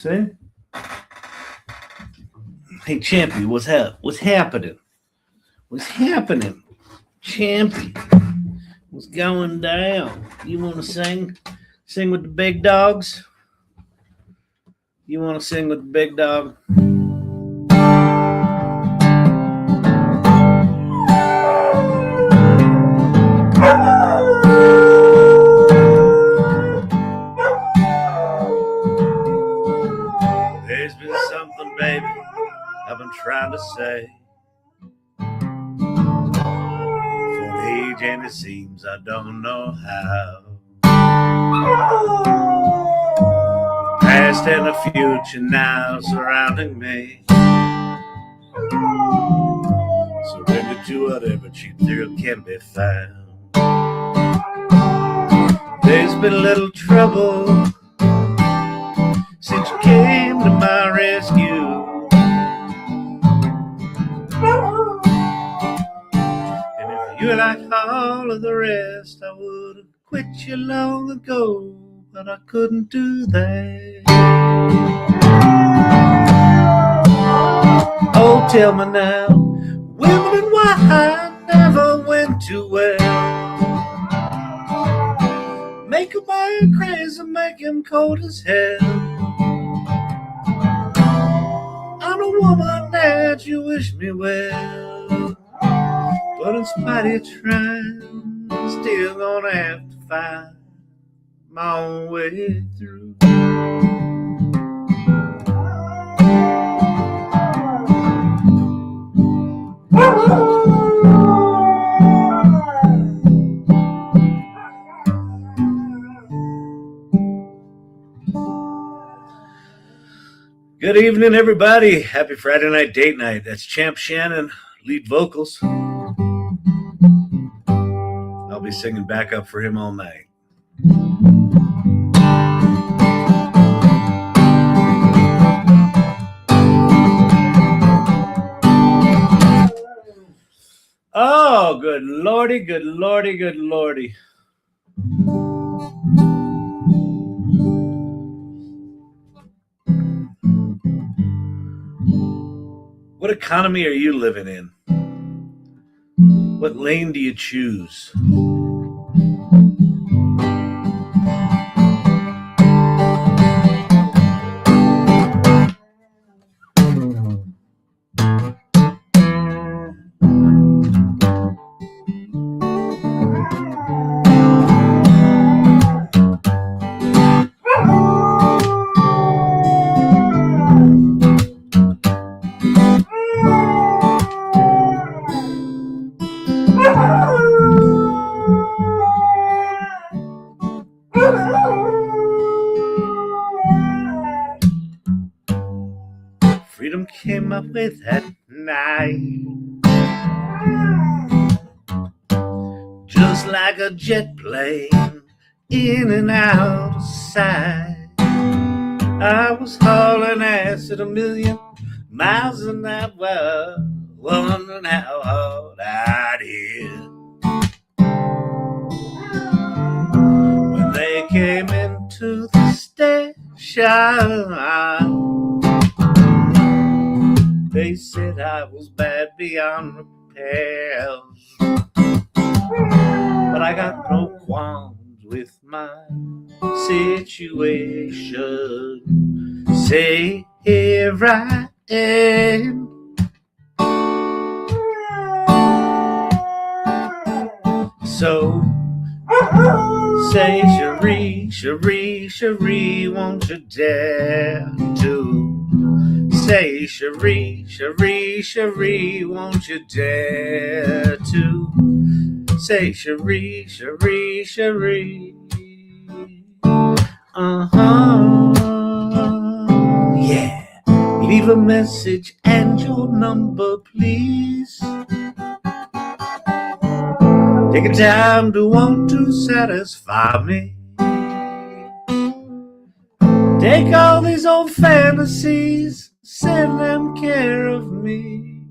See? Hey, Champy, what's happening? What's happening? Champy, what's going down? You want to sing? Sing with the big dogs? You want to sing with the big dog? There's been something, baby, I've been trying to say for an age, and it seems I don't know how. Past and the future now surrounding me. Surrender to whatever cheap thrill can be found. There's been a little trouble since you came to my rescue. And if you're like all of the rest, I would have quit you long ago, but I couldn't do that. Oh, tell me now, women and wine never went too well. Make a man crazy, make him cold as hell. I'm a woman that you wish me well, but in spite of your trying, I'm still gonna have to find my own way through. Good evening, everybody. Happy Friday night date night. That's Champ Shannon, lead vocals. I'll be singing backup for him all night. Oh, good lordy, good lordy, good lordy. What economy are you living in? What lane do you choose? Freedom came up with that night, just like a jet plane, in and out of sight. I was hauling ass at 1,000,000 miles an hour, wondering how hard I'd hit when they came into the station. They said I was bad beyond repair, but I got no qualms with my situation. Say here I am. So say, Cherie, Cherie, Cherie, won't you dare to say, Cherie, Cherie, Cherie, won't you dare to say, Cherie, Cherie, Cherie. Yeah. Leave a message and your number, please. Take a time to want to satisfy me. Take all these old fantasies, send them care of me.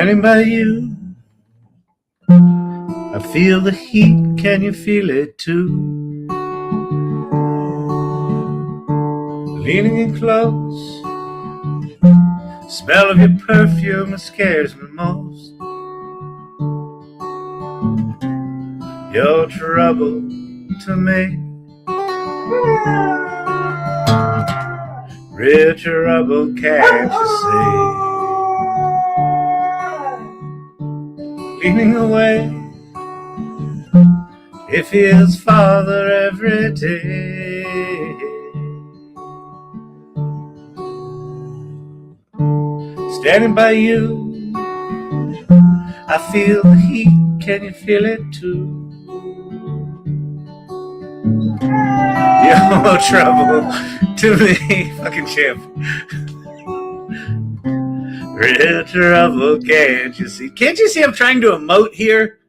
Standing by you, I feel the heat, can you feel it too? Leaning in close, smell of your perfume scares me most. Your trouble to me, real trouble, can't you see? Leaning away, it feels farther every day. Standing by you, I feel the heat, can you feel it too? Your trouble to me, fucking champ. Real trouble, can't you see? Can't you see I'm trying to emote here?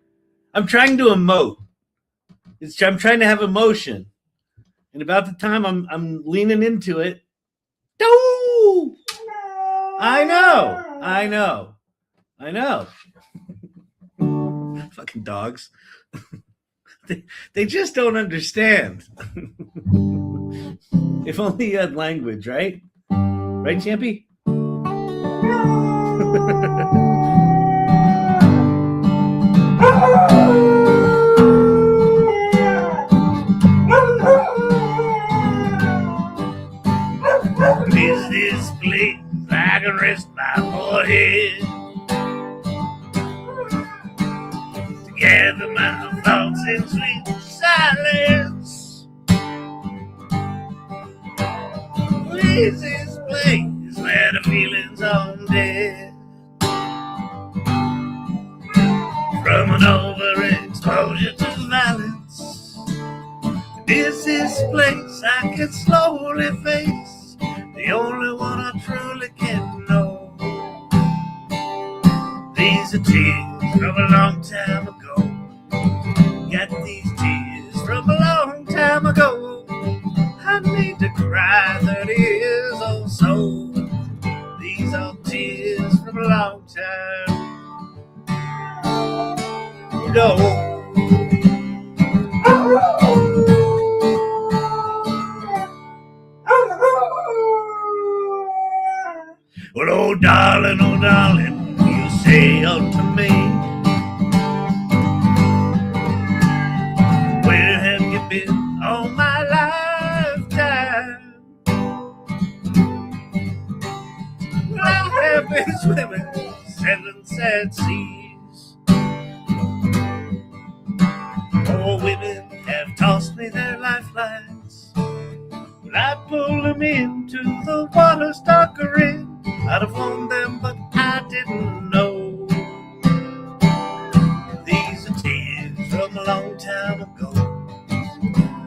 I'm trying to emote. I'm trying to have emotion. And about the time I'm leaning into it. Doo! I know. Fucking dogs. They just don't understand. If only you had language, right? Right, Champy? Is this place I can rest my forehead? Gather my thoughts in sweet silence. Is this place where the feelings are dead? From an overexposure to violence, is this place I can slowly face? The only one I truly can know. These are tears from a long time ago. Got these tears from a long time ago. I need to cry 30 years or so. These are tears from a long time ago. Well, oh darling, you say unto me, where have you been all my lifetime? Well, I have been swimming 7 sad seas. 4 women have tossed me their lifelines. Well, I pulled them into the water's darker end. I'd have warned them, but I didn't know. These are tears from a long time ago.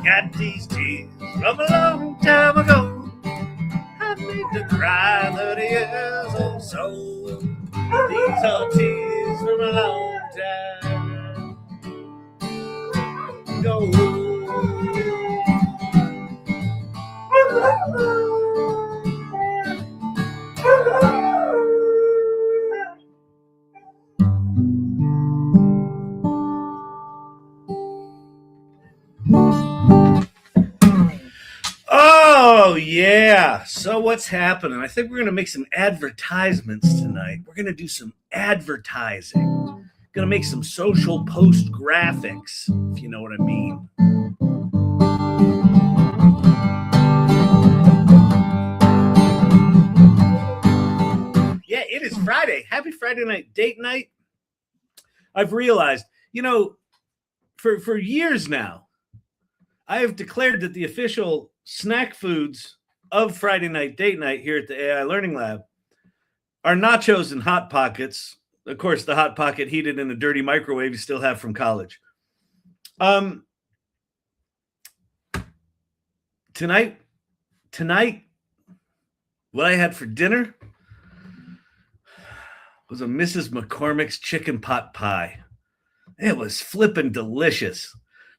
Got these tears from a long time ago. I need to cry 30 years or so. These are tears from a long time ago. Oh, yeah. So what's happening? I think we're going to make some advertisements tonight. We're going to do some advertising. Going to make some social post graphics, if you know what I mean. Yeah, it is Friday. Happy Friday night, date night. I've realized, for years now, I have declared that the official snack foods of Friday night date night here at the AI Learning Lab are nachos and Hot Pockets. Of course, the Hot Pocket heated in a dirty microwave you still have from college. Tonight, what I had for dinner was a Mrs. McCormick's chicken pot pie. It was flippin' delicious.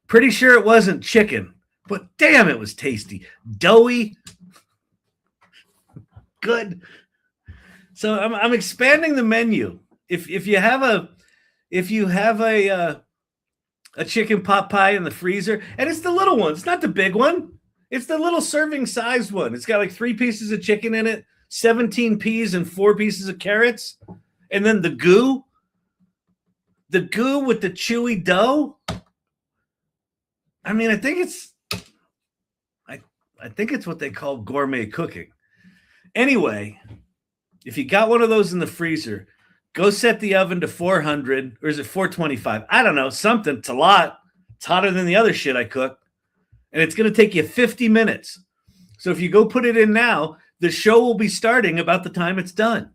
Pretty sure it wasn't chicken, but damn, it was tasty. Doughy. Good. So I'm expanding the menu if you have a chicken pot pie in the freezer, and it's the little one, it's not the big one, it's the little serving sized one. It's got like 3 pieces of chicken in it, 17 peas, and 4 pieces of carrots, and then the goo with the chewy dough. I mean, I think it's what they call gourmet cooking. Anyway, if you got one of those in the freezer, go set the oven to 400, or is it 425? I don't know, something. It's a lot. It's hotter than the other shit I cook. And it's going to take you 50 minutes. So if you go put it in now, the show will be starting about the time it's done.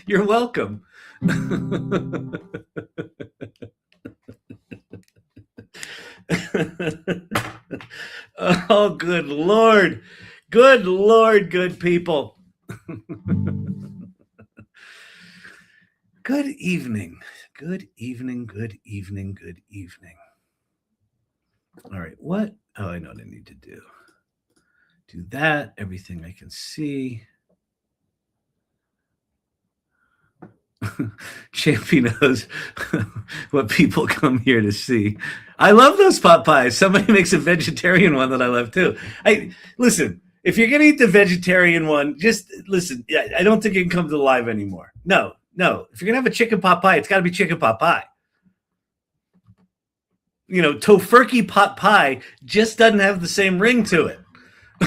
You're welcome. Oh, good Lord. Good Lord, good people. Good evening. Good evening. Good evening. Good evening. All right. What? Oh, I know what I need to do. Do that. Everything I can see. Champy knows what people come here to see. I love those pot pies. Somebody makes a vegetarian one that I love too. Listen, if you're gonna eat the vegetarian one, just listen. I don't think you can come to the live anymore. No. If you're gonna have a chicken pot pie, it's got to be chicken pot pie. You know, tofurkey pot pie just doesn't have the same ring to it.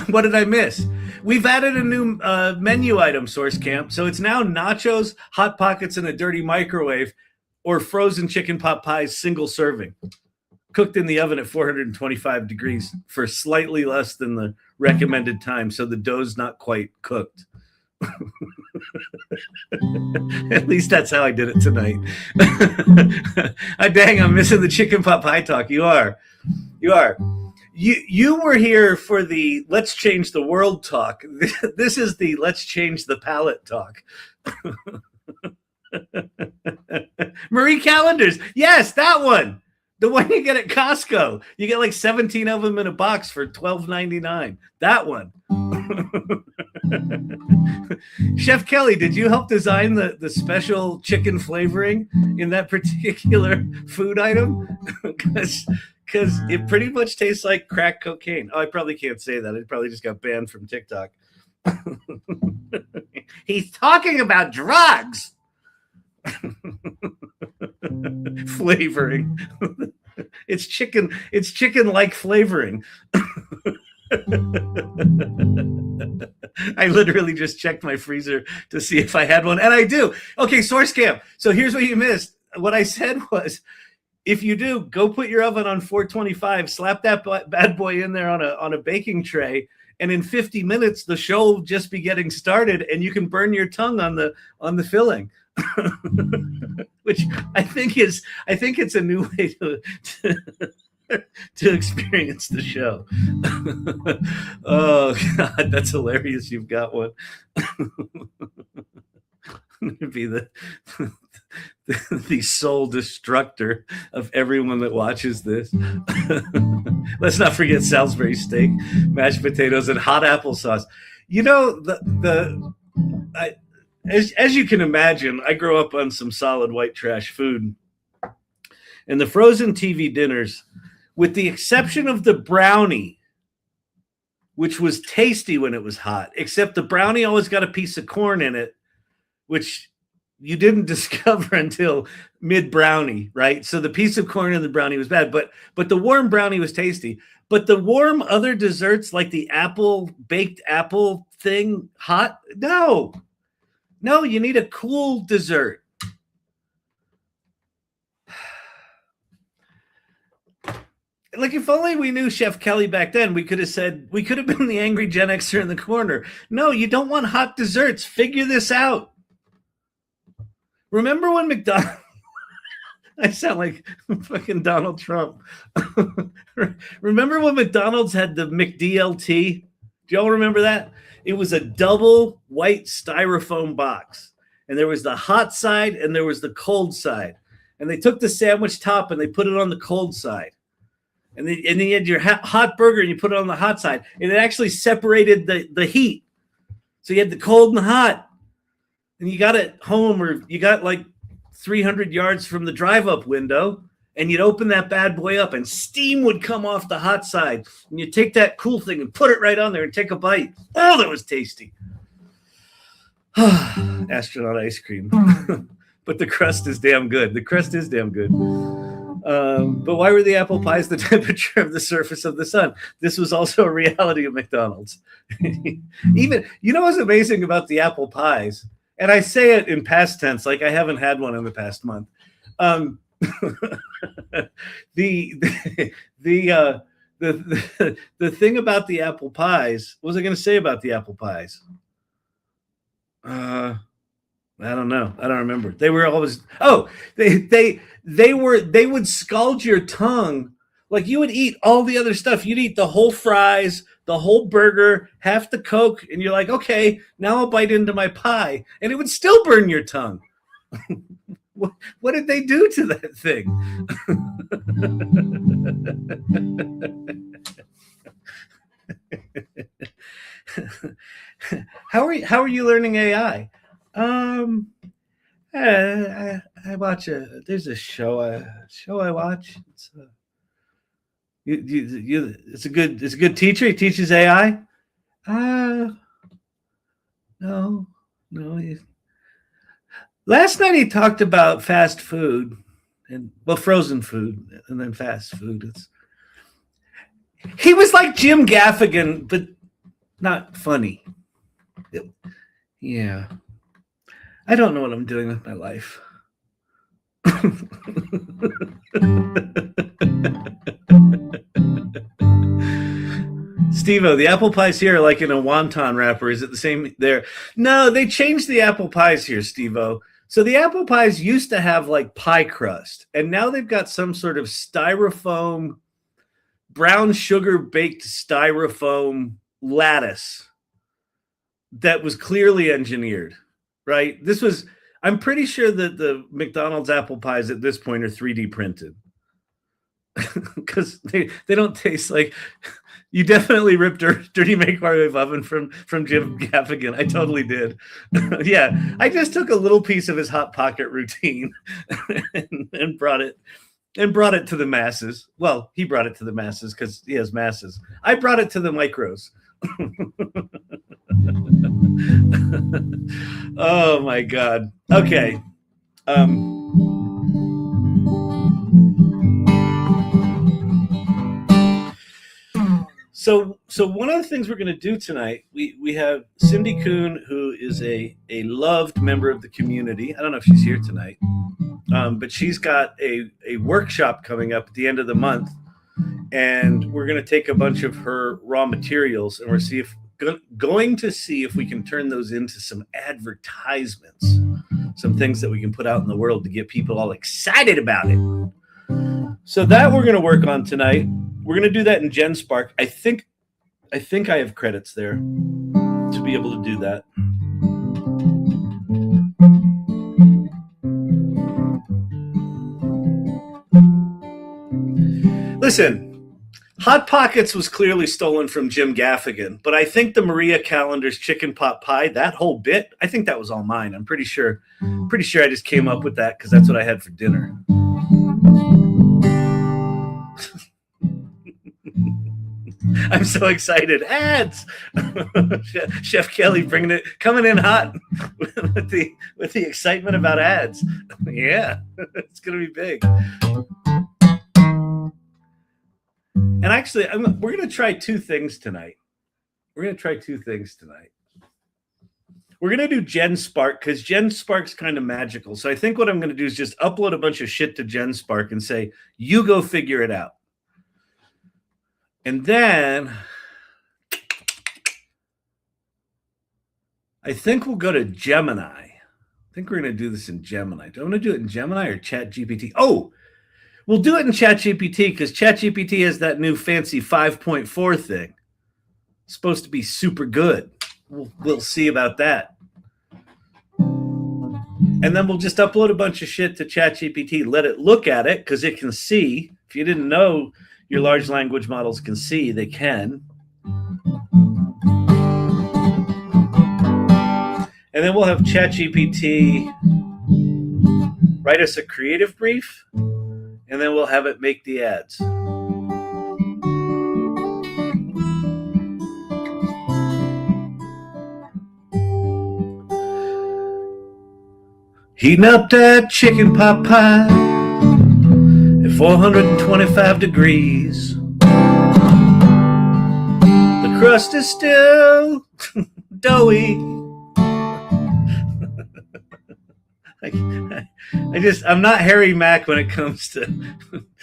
What did I miss? We've added a new menu item, Source Camp. So it's now nachos, Hot Pockets in a dirty microwave, or frozen chicken pot pies, single serving, cooked in the oven at 425 degrees for slightly less than the recommended time. So the dough's not quite cooked. At least that's how I did it tonight. Dang, I'm missing the chicken pot pie talk. You are. You were here for the let's change the world talk. This is the let's change the palate talk. Marie Callender's. Yes, that one. The one you get at Costco. You get like 17 of them in a box for $12.99. That one. Chef Kelly, did you help design the special chicken flavoring in that particular food item? Because it pretty much tastes like crack cocaine. Oh, I probably can't say that. It probably just got banned from TikTok. He's talking about drugs. Flavoring. It's chicken like flavoring. I literally just checked my freezer to see if I had one, and I do. Okay, Source Camp. So here's what you missed. What I said was, if you do, go put your oven on 425, slap that bad boy in there on a baking tray, and in 50 minutes the show will just be getting started, and you can burn your tongue on the filling. Which I think it's a new way to experience the show. Oh God, that's hilarious. You've got one. I'm gonna be the sole destructor of everyone that watches this. Let's not forget Salisbury steak, mashed potatoes, and hot applesauce. You know, as you can imagine, I grew up on some solid white trash food. And the frozen TV dinners, with the exception of the brownie, which was tasty when it was hot, except the brownie always got a piece of corn in it, which you didn't discover until mid-brownie, right? So the piece of corn in the brownie was bad, but the warm brownie was tasty. But the warm other desserts, like the baked apple thing, hot, no, you need a cool dessert. Like, if only we knew Chef Kelly back then, we could have been the angry Gen Xer in the corner. No, you don't want hot desserts. Figure this out. Remember when McDonald... I sound like fucking Donald Trump. Remember when McDonald's had the McDLT? Do y'all remember that? It was a double white styrofoam box. And there was the hot side and there was the cold side. And they took the sandwich top and they put it on the cold side. And then you had your hot burger and you put it on the hot side. And it actually separated the heat. So you had the cold and the hot. and you got it home, or you got like 300 yards from the drive-up window, and you'd open that bad boy up, and steam would come off the hot side, and you'd take that cool thing and put it right on there and take a bite. Oh, that was tasty. Astronaut ice cream. But the crust is damn good. The crust is damn good. But why were the apple pies the temperature of the surface of the sun? This was also a reality of McDonald's. Even, you know what's amazing about the apple pies? And I say it in past tense, like I haven't had one in the past month. The thing about the apple pies, what was I going to say about the apple pies? I don't know. I don't remember. They were always, they would scald your tongue. Like you would eat all the other stuff. You'd eat the whole fries, the whole burger, half the Coke, and you're like, okay, now I'll bite into my pie. And it would still burn your tongue. What did they do to that thing? How are you learning AI? I watch there's a show I watch. It's a good teacher. He teaches AI. No. Last night he talked about fast food and frozen food and then fast food. He was like Jim Gaffigan, but not funny. Yeah. I don't know what I'm doing with my life. Steve-O, the apple pies here are like in a wonton wrapper. Is it the same there? No, they changed the apple pies here, Steve-O. So the apple pies used to have like pie crust, and now they've got some sort of styrofoam, brown sugar baked styrofoam lattice that was clearly engineered, right? I'm pretty sure that the McDonald's apple pies at this point are 3D printed because they don't taste like. You definitely ripped Dirty Microwave Oven from Jim Gaffigan. I totally did. Yeah, I just took a little piece of his Hot Pocket routine and brought it to the masses. Well, he brought it to the masses because he has masses. I brought it to the micros. Oh my God. Okay. So one of the things we're going to do tonight, we have Cindy Coon, who is a loved member of the community. I don't know if she's here tonight, but she's got a workshop coming up at the end of the month, and we're going to take a bunch of her raw materials, and we're going to see if we can turn those into some advertisements, some things that we can put out in the world to get people all excited about it. So that we're going to work on tonight. We're going to do that in GenSpark. I think I have credits there to be able to do that. Listen, Hot Pockets was clearly stolen from Jim Gaffigan, but I think the Maria Callender's chicken pot pie, that whole bit, I think that was all mine. I'm pretty sure I just came up with that because that's what I had for dinner. I'm so excited. Ads. Chef Kelly coming in hot with the excitement about ads. Yeah, it's going to be big. And actually, we're going to try two things tonight. We're going to do GenSpark because GenSpark's kind of magical. So I think what I'm going to do is just upload a bunch of shit to GenSpark and say, you go figure it out. And then I think we'll go to Gemini. I think we're going to do this in Gemini. Do I want to do it in Gemini or ChatGPT? Oh, we'll do it in ChatGPT because ChatGPT has that new fancy 5.4 thing. It's supposed to be super good. We'll see about that. And then we'll just upload a bunch of shit to ChatGPT, let it look at it because it can see. If you didn't know, your large language models can see, they can. And then we'll have ChatGPT write us a creative brief, and then we'll have it make the ads. Heating up that chicken pot pie at 425 degrees. The crust is still doughy. I'm not Harry Mack when it comes to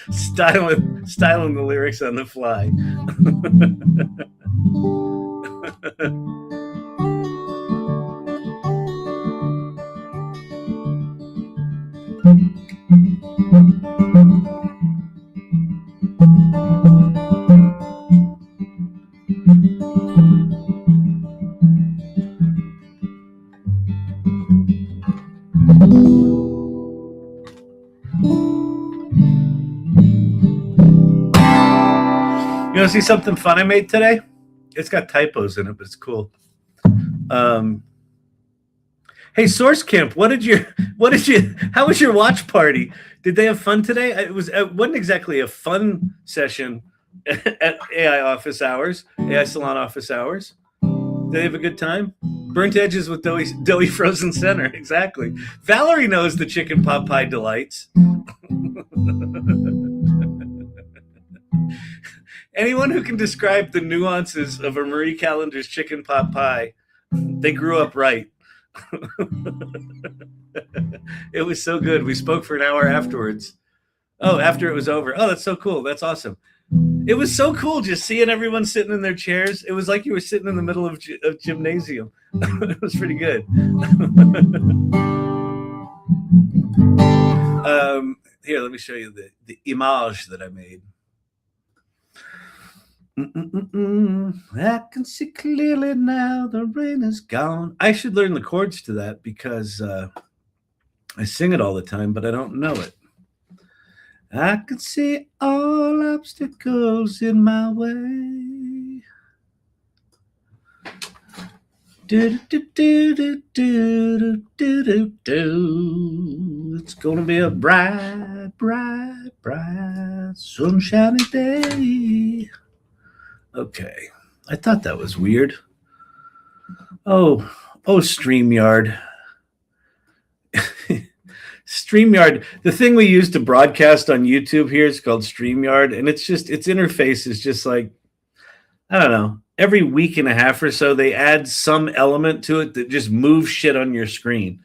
styling the lyrics on the fly. You want to see something fun I made today? It's got typos in it, but it's cool. Hey, Source Camp, how was your watch party? Did they have fun today? It wasn't exactly a fun session at AI Salon office hours. Did they have a good time? Burnt edges with doughy frozen center. Exactly. Valerie knows the chicken pot pie delights. Anyone who can describe the nuances of a Marie Callender's chicken pot pie, they grew up right. It was so good. We spoke for an hour afterwards. Oh, after it was over. Oh, that's so cool. That's awesome. It was so cool just seeing everyone sitting in their chairs. It was like you were sitting in the middle of gymnasium. It was pretty good. Here, let me show you the image that I made. I can see clearly now the rain is gone. I should learn the chords to that because I sing it all the time, but I don't know it. I can see all obstacles in my way. It's gonna be a bright, bright, bright, sunshiny day. Okay, I thought that was weird. Oh, StreamYard. StreamYard, the thing we use to broadcast on YouTube here is called StreamYard, and its interface is just like, I don't know, every week and a half or so, they add some element to it that just moves shit on your screen.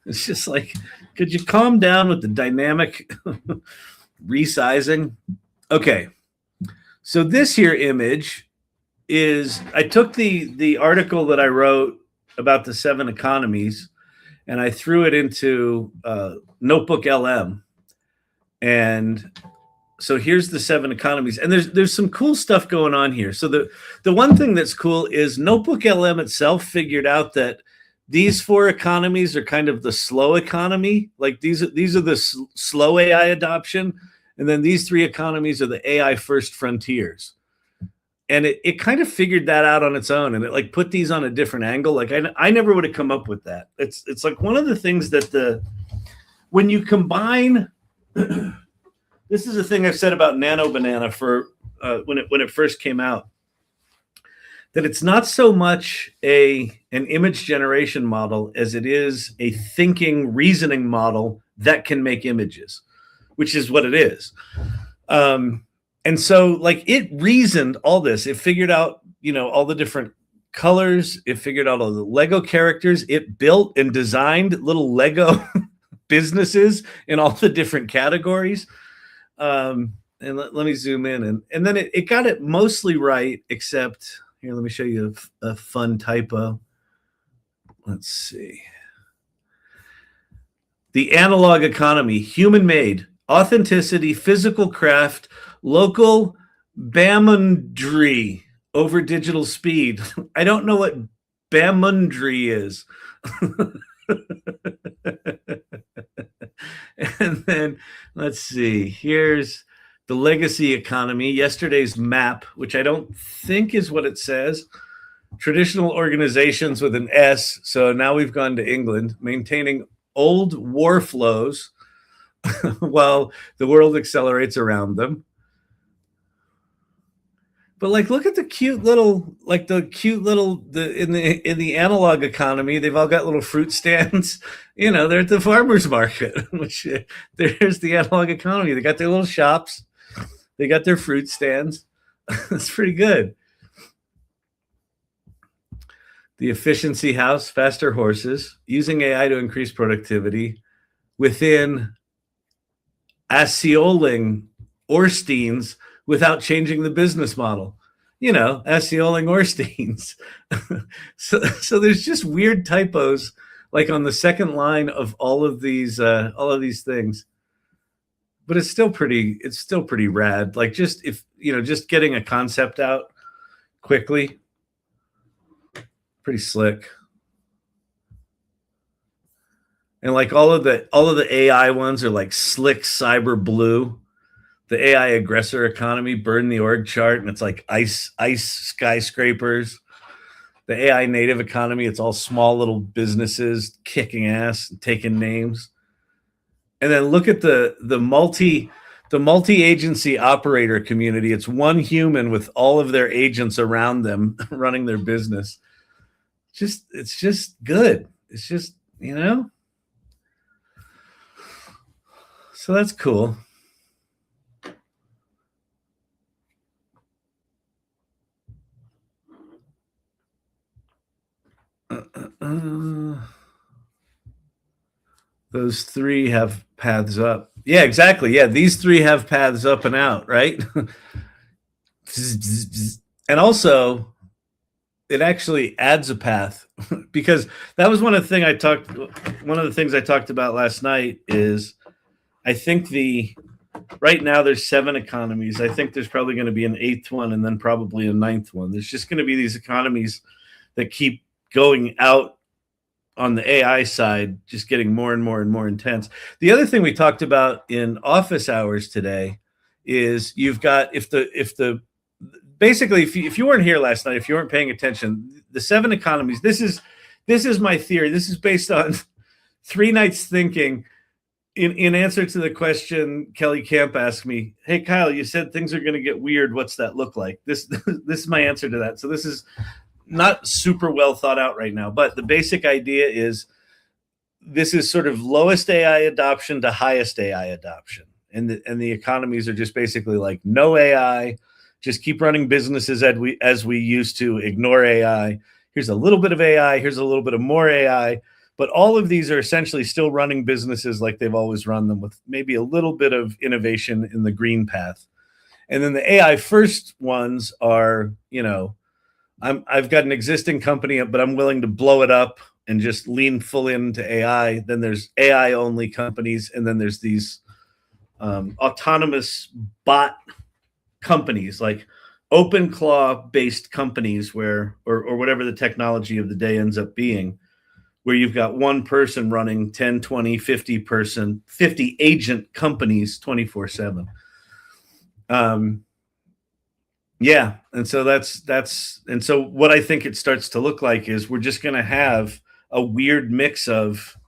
It's just like, could you calm down with the dynamic resizing? Okay. So this here image is, I took the article that I wrote about the 7 economies and I threw it into Notebook LM. And so here's the 7 economies. And there's some cool stuff going on here. So the one thing that's cool is Notebook LM itself figured out that these 4 economies are kind of the slow economy. Like these are the slow AI adoption. And then these 3 economies are the AI first frontiers. And it kind of figured that out on its own. And it like put these on a different angle. Like I never would have come up with that. It's like one of the things that when you combine, this is a thing I've said about Nano Banana for when it first came out, that it's not so much an image generation model as it is a thinking, reasoning model that can make images, which is what it is. And so like it reasoned all this. It figured out, all the different colors. It figured out all the Lego characters. It built and designed little Lego businesses in all the different categories. And let me zoom in. And then it got it mostly right, except here, let me show you a fun typo. Let's see. The analog economy, human-made, authenticity, physical craft, local bamundry over digital speed. I don't know what bamundry is. And then let's see. Here's the legacy economy, yesterday's map, which I don't think is what it says. traditional organizations with an S. So now we've gone to England, maintaining old war flows while the world accelerates around them. But like, look at the cute little, in the analog economy, they've all got little fruit stands. They're at the farmers market. Which there's the analog economy. They got their little shops. They got their fruit stands. It's pretty good. The efficiency house, faster horses, using AI to increase productivity within Ascioling Orsteins without changing the business model. Ascioling Orsteins. so there's just weird typos like on the second line of all of these things. But it's still pretty rad. Like, just just getting a concept out quickly, pretty slick. And like all of the AI ones are like slick cyber blue. The AI aggressor economy, burn the org chart, and it's like ice skyscrapers. The AI native economy, it's all small little businesses kicking ass and taking names. And then look at the multi-agency operator community. It's one human with all of their agents around them running their business. It's just good. It's just, so that's cool. Those three have paths up. Yeah, exactly. Yeah, these three have paths up and out, right? And also, it actually adds a path because that was one of the things I talked about last night is I think right now there's 7 economies. I think there's probably going to be an 8th one and then probably a 9th one. There's just going to be these economies that keep going out on the AI side, just getting more and more and more intense. The other thing we talked about in office hours today is you've got if you weren't here last night, if you weren't paying attention, the 7 economies. This is my theory. This is based on 3 nights thinking. In answer to the question Kelly Camp asked me, "Hey Kyle, you said things are going to get weird. What's that look like?" This is my answer to that. So this is not super well thought out right now, but the basic idea is this is sort of lowest AI adoption to highest AI adoption, and the economies are just basically like no AI, just keep running businesses as we used to, ignore AI. Here's a little bit of AI, here's a little bit of more AI, but all of these are essentially still running businesses like they've always run them, with maybe a little bit of innovation in the green path. And then the AI first ones are, I've got an existing company, but I'm willing to blow it up and just lean full into AI. Then there's AI only companies, and then there's these autonomous bot companies, like OpenClaw based companies, where or whatever the technology of the day ends up being, where you've got one person running 10, 20, 50 agent companies 24/7. Yeah. And so and so what I think it starts to look like is we're just going to have a weird mix of,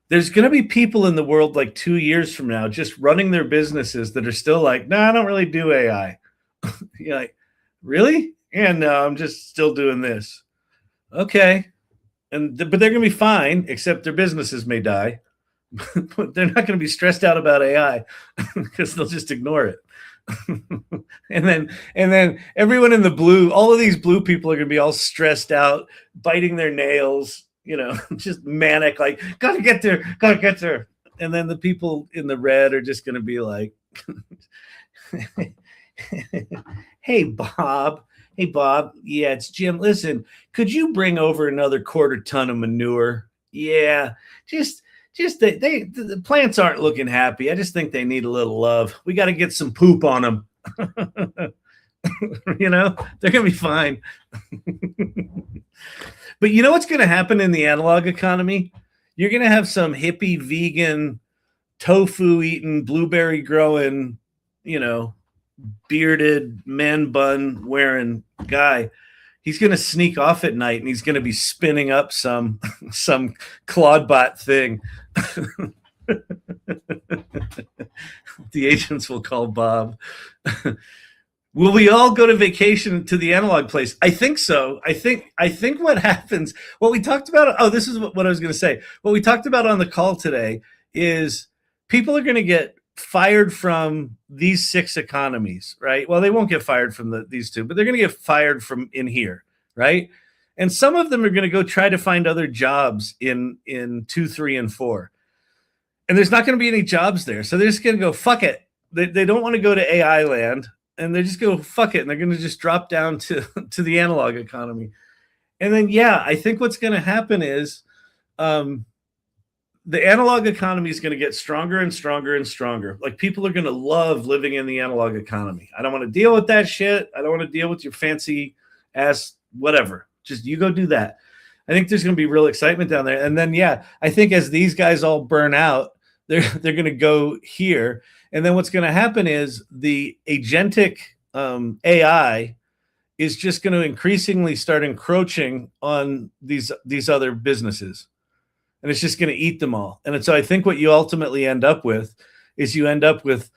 there's going to be people in the world like 2 years from now just running their businesses that are still like, no, I don't really do AI. You're like, really? Yeah, no, I'm just still doing this. Okay. But they're going to be fine, except their businesses may die. But they're not going to be stressed out about AI because they'll just ignore it. and then everyone in the blue, all of these blue people are going to be all stressed out, biting their nails, just manic, like, gotta get there. And then the people in the red are just going to be like, hey Bob, yeah, it's Jim. Listen, could you bring over another 1/4 ton of manure? Yeah, just the plants aren't looking happy. I just think they need a little love. We got to get some poop on them. They're gonna be fine. But you know what's going to happen in the analog economy? You're going to have some hippie, vegan, tofu eating, blueberry growing, bearded, man bun wearing guy. he's going to sneak off at night and he's going to be spinning up some Claudebot thing. The agents will call Bob. Will we all go to vacation to the analog place? I think so. I think what happens, what we talked about, this is what I was going to say. What we talked about on the call today is people are going to get fired from these 6 economies, right? Well, they won't get fired from these 2, but they're going to get fired from in here, right? And some of them are going to go try to find other jobs in 2, 3, and 4. And there's not going to be any jobs there. So they're just going to go, fuck it. They don't want to go to AI land. And they just go, fuck it. And they're going to just drop down to the analog economy. And then, I think what's going to happen is the analog economy is going to get stronger and stronger and stronger. Like, people are going to love living in the analog economy. I don't want to deal with that shit. I don't want to deal with your fancy ass whatever. Just you go do that. I think there's going to be real excitement down there. And then, I think as these guys all burn out, they're going to go here. And then what's going to happen is the agentic AI is just going to increasingly start encroaching on these other businesses. And it's just going to eat them all. And so I think what you ultimately end up with is you end up with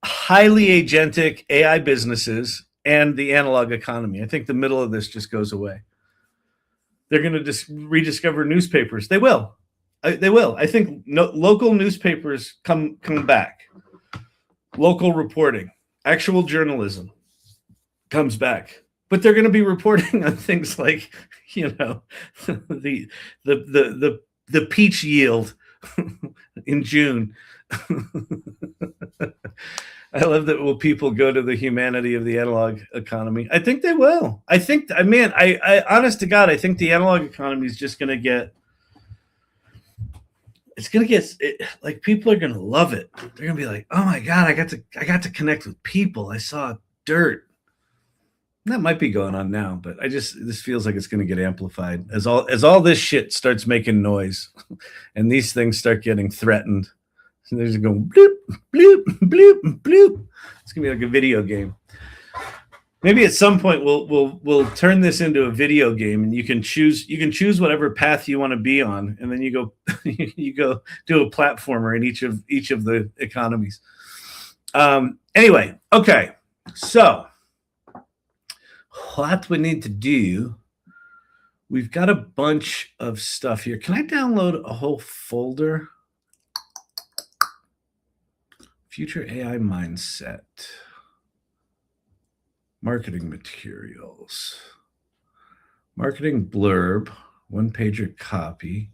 highly agentic AI businesses and the analog economy. I think the middle of this just goes away. They're going to just rediscover newspapers. They will. I think local newspapers come back. Local reporting, actual journalism comes back, but they're going to be reporting on things like, the peach yield in June. I love that. Will people go to the humanity of the analog economy? I think they will. I honest to God, I think the analog economy is just going to get. It's going to get like, people are going to love it. They're going to be like, oh my God, I got to connect with people. I saw dirt. And that might be going on now, but this feels like it's going to get amplified as all this shit starts making noise and these things start getting threatened. So they're just going bloop, bloop, bloop, bloop. It's going to be like a video game. Maybe at some point we'll turn this into a video game, and you can choose whatever path you want to be on, and then you go do a platformer in each of the economies. Anyway, okay. So what we need to do, we've got a bunch of stuff here. Can I download a whole folder? Future AI mindset. Marketing materials, marketing blurb, 1-pager copy.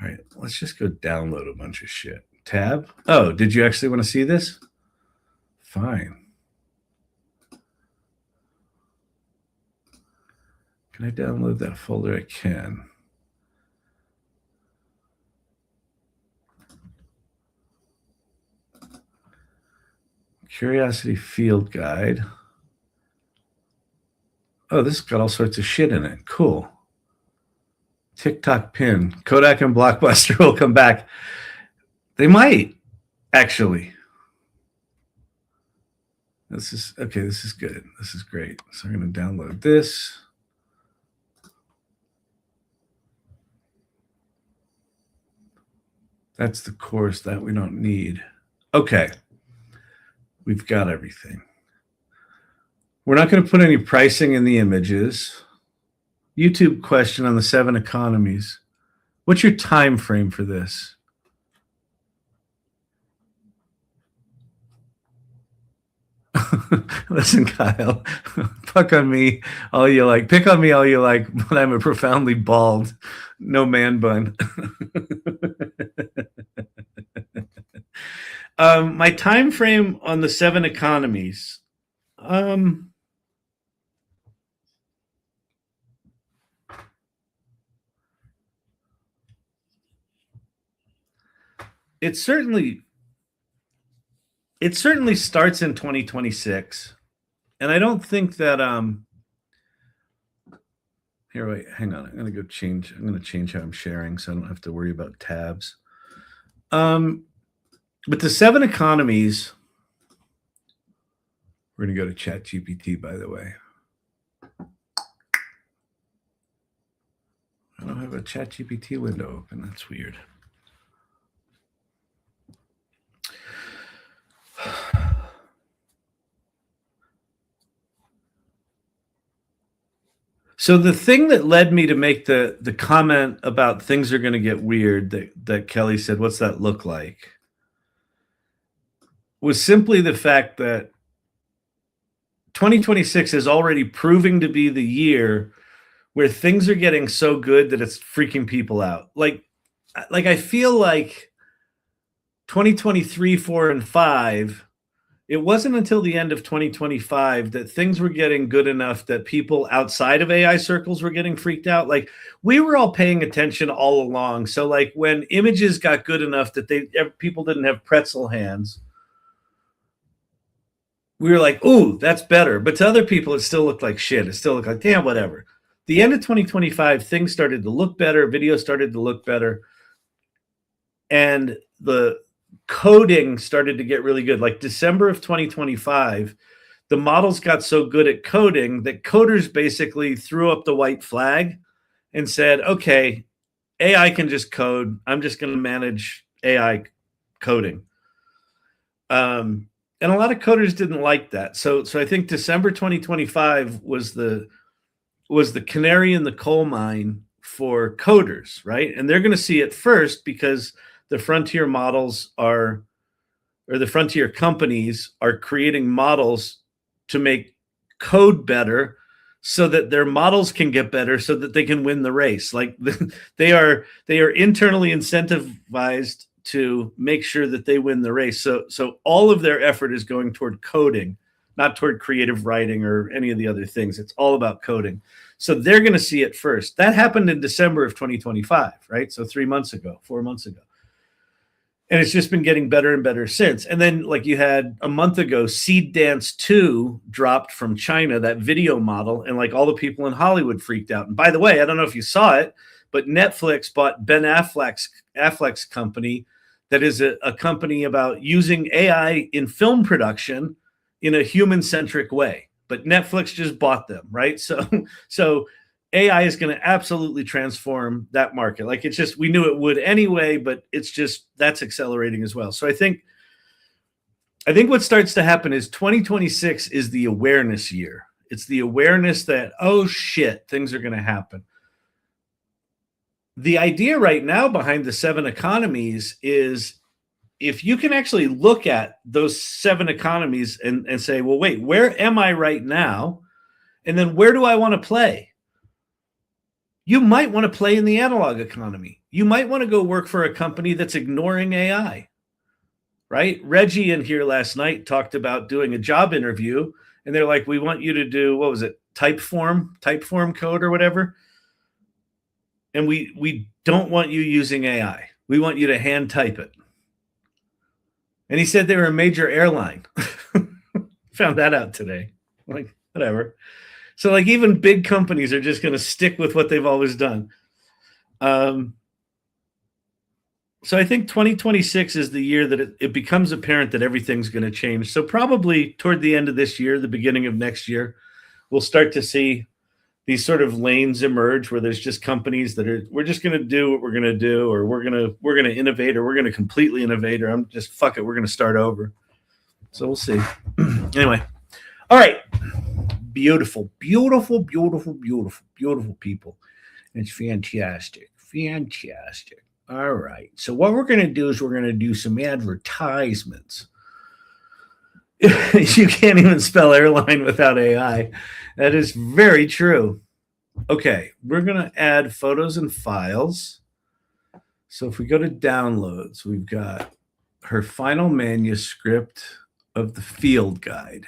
All right, let's just go download a bunch of shit. Tab. Oh, did you actually want to see this? Fine. Can I download that folder? I can. Curiosity field guide. Oh, this has got all sorts of shit in it. Cool. TikTok pin. Kodak and Blockbuster will come back. They might, actually. This is okay. This is good. This is great. So I'm going to download this. That's the course that we don't need. Okay. We've got everything. We're not going to put any pricing in the images. YouTube question on the 7 economies. What's your time frame for this? Listen, Kyle, fuck on me all you like. Pick on me all you like, but I'm a profoundly bald, no man bun. My time frame on the 7 economies. It certainly starts in 2026, and I don't think that here, wait, hang on. I'm going to change how I'm sharing so I don't have to worry about tabs. But the 7 economies, we're going to go to ChatGPT, by the way. I don't have a ChatGPT window open. That's weird. So the thing that led me to make the comment about things are going to get weird that Kelly said, what's that look like? Was simply the fact that 2026 is already proving to be the year where things are getting so good that it's freaking people out. Like I feel like 2023, 4, and 5, it wasn't until the end of 2025 that things were getting good enough that people outside of AI circles were getting freaked out. Like we were all paying attention all along. So like when images got good enough that people didn't have pretzel hands, we were like, ooh, that's better. But to other people, it still looked like shit. It still looked like, damn, whatever. The end of 2025, things started to look better. Video started to look better. And the coding started to get really good. Like December of 2025, the models got so good at coding that coders basically threw up the white flag and said, okay, AI can just code. I'm just going to manage AI coding. And a lot of coders didn't like that. So I think December 2025 was the canary in the coal mine for coders, right? And they're going to see it first because the frontier models or the frontier companies are creating models to make code better so that their models can get better so that they can win the race. Like they are internally incentivized to make sure that they win the race. So all of their effort is going toward coding, not toward creative writing or any of the other things. It's all about coding. So they're going to see it first. That happened in December of 2025, right? So 4 months ago. And it's just been getting better and better since. And then like you had a month ago, Seed Dance 2 dropped from China, that video model, and like all the people in Hollywood freaked out. And by the way, I don't know if you saw it, but Netflix bought Ben Affleck's company that is a company about using AI in film production in a human-centric way. But Netflix just bought them, right? So AI is going to absolutely transform that market. Like it's just, we knew it would anyway, but it's just, that's accelerating as well. So I think what starts to happen is 2026 is the awareness year. It's the awareness that, oh shit, things are going to happen. The idea right now behind the 7 economies is if you can actually look at those 7 economies and say, well, wait, where am I right now? And then where do I want to play? You might want to play in the analog economy. You might want to go work for a company that's ignoring AI, right? Reggie in here last night talked about doing a job interview, and they're like, we want you to do, what was it, typeform code or whatever. And we don't want you using AI. We want you to hand type it. And he said they were a major airline. Found that out today. Like, whatever. So like even big companies are just going to stick with what they've always done. So I think 2026 is the year that it becomes apparent that everything's going to change. So probably toward the end of this year, the beginning of next year, we'll start to see these sort of lanes emerge where there's just companies that are, we're just going to do what we're going to do, or we're going to innovate, or we're going to completely innovate, or I'm just, fuck it, we're going to start over. So we'll see. Anyway. All right. Beautiful, beautiful, beautiful, beautiful, beautiful people. It's fantastic. Fantastic. All right. So what we're going to do is we're going to do some advertisements. You can't even spell airline without AI. That is very true. Okay. We're going to add photos and files. So if we go to downloads, we've got her final manuscript of the field guide.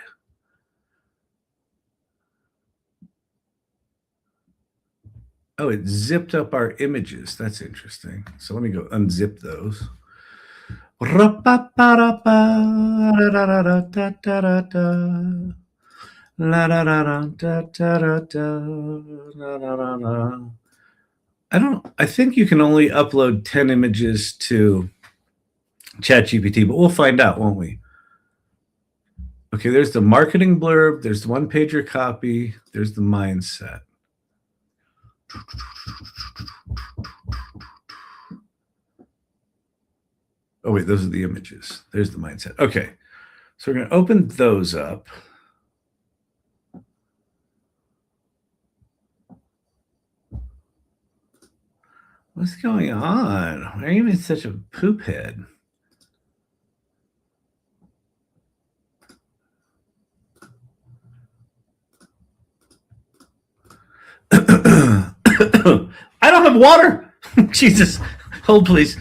Oh, it zipped up our images. That's interesting. So let me go unzip those. I think you can only upload 10 images to ChatGPT, but we'll find out, won't we? Okay, there's the marketing blurb, there's the one-pager copy, there's the mindset. Oh, wait, those are the images. There's the mindset. Okay. So we're going to open those up. What's going on? Why are you even such a poop head? I don't have water. Jesus. Hold, please.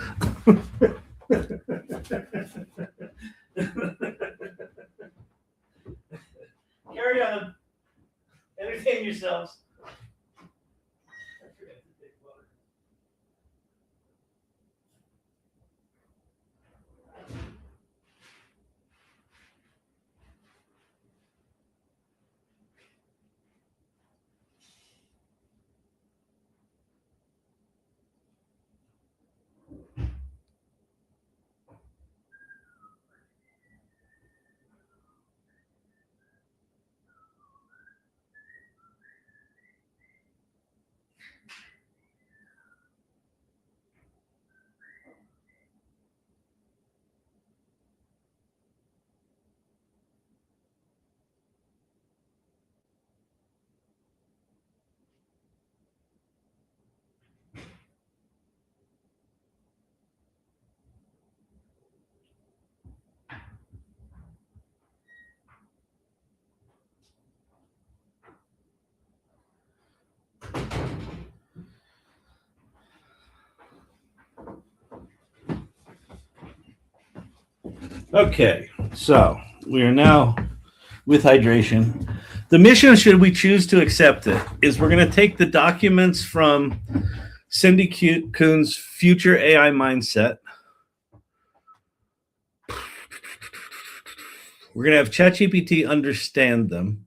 Carry on. Entertain yourselves. Okay, so we are now with hydration. The mission, should we choose to accept it, is we're going to take the documents from Cindy Coon's Future AI Mindset. We're going to have ChatGPT understand them.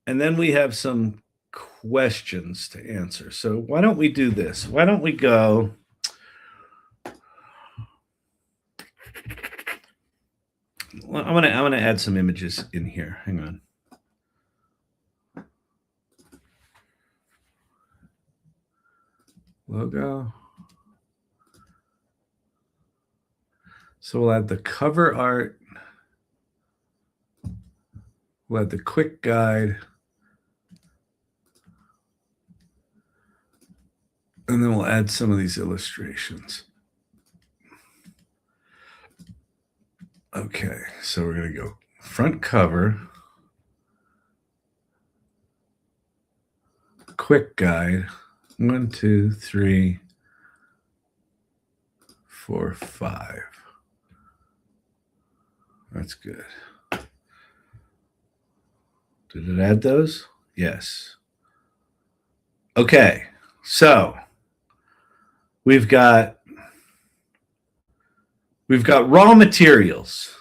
And then we have some questions to answer. So why don't we do this? Why don't we go... I'm gonna add some images in here. Hang on. Logo. So we'll add the cover art. We'll add the quick guide. And then we'll add some of these illustrations. Okay, so we're going to go front cover, quick guide, 1, 2, 3, 4, 5. That's good. Did it add those? Yes. Okay, so we've got raw materials.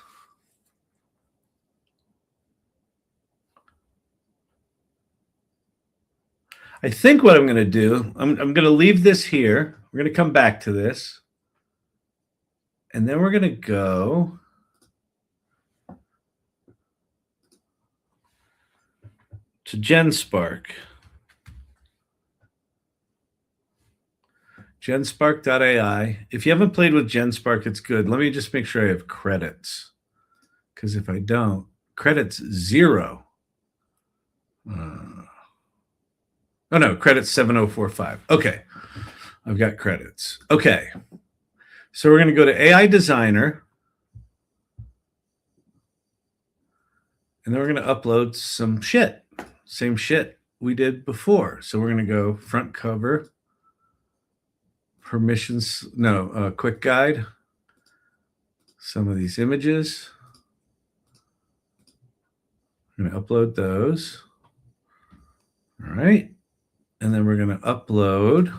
I think what I'm going to do, I'm going to leave this here. We're going to come back to this. And then we're going to go to GenSpark. GenSpark.ai. If you haven't played with GenSpark, it's good. Let me just make sure I have credits. Because if I don't, credits 0. Oh no, credits 7045. Okay, I've got credits. Okay, so we're going to go to AI Designer. And then we're going to upload some shit. Same shit we did before. So we're going to go front cover. Permissions, no, quick guide. Some of these images. I'm going to upload those. All right. And then we're going to upload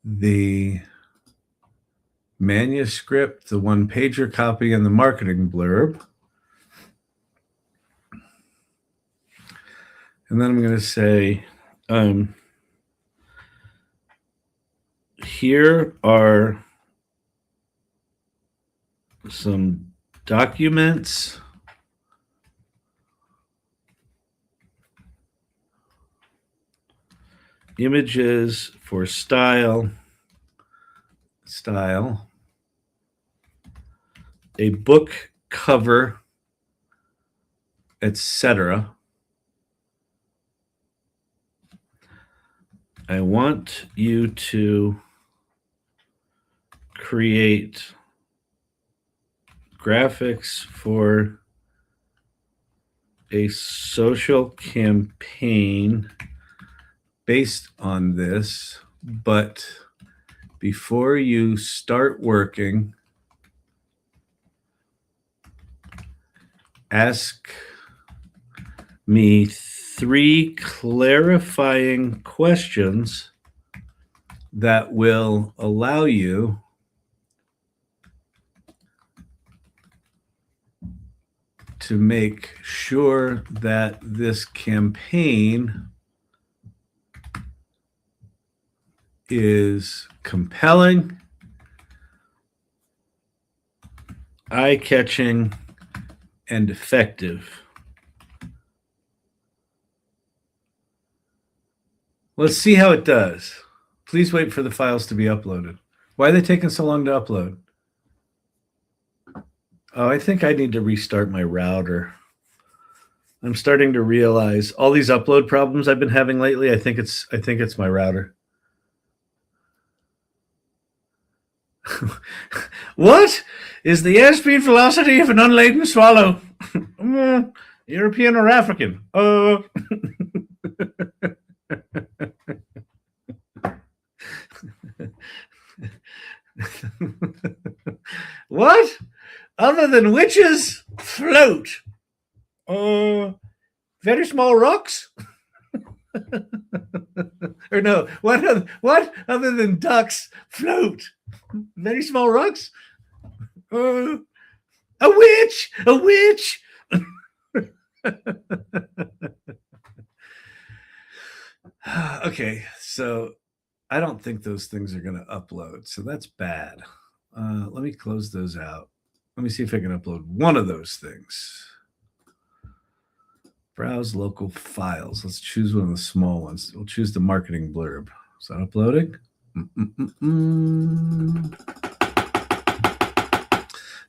the manuscript, the one-pager copy, and the marketing blurb. And then I'm going to say, here are some documents images for style, a book cover, etc. I want you to create graphics for a social campaign based on this, but before you start working, ask me 3 clarifying questions that will allow you to make sure that this campaign is compelling, eye-catching, and effective. Let's see how it does. Please wait for the files to be uploaded. Why are they taking so long to upload? Oh, I think I need to restart my router. I'm starting to realize all these upload problems I've been having lately. I think it's my router. What is the airspeed velocity of an unladen swallow? European or African? What? Other than witches, float. Very small rocks? Or no, what other than ducks float? Very small rocks? A witch! A witch! Okay, so I don't think those things are going to upload, so that's bad. Let me close those out. Let me see if I can upload one of those things. Browse local files. Let's choose one of the small ones. We'll choose the marketing blurb. Is that uploading?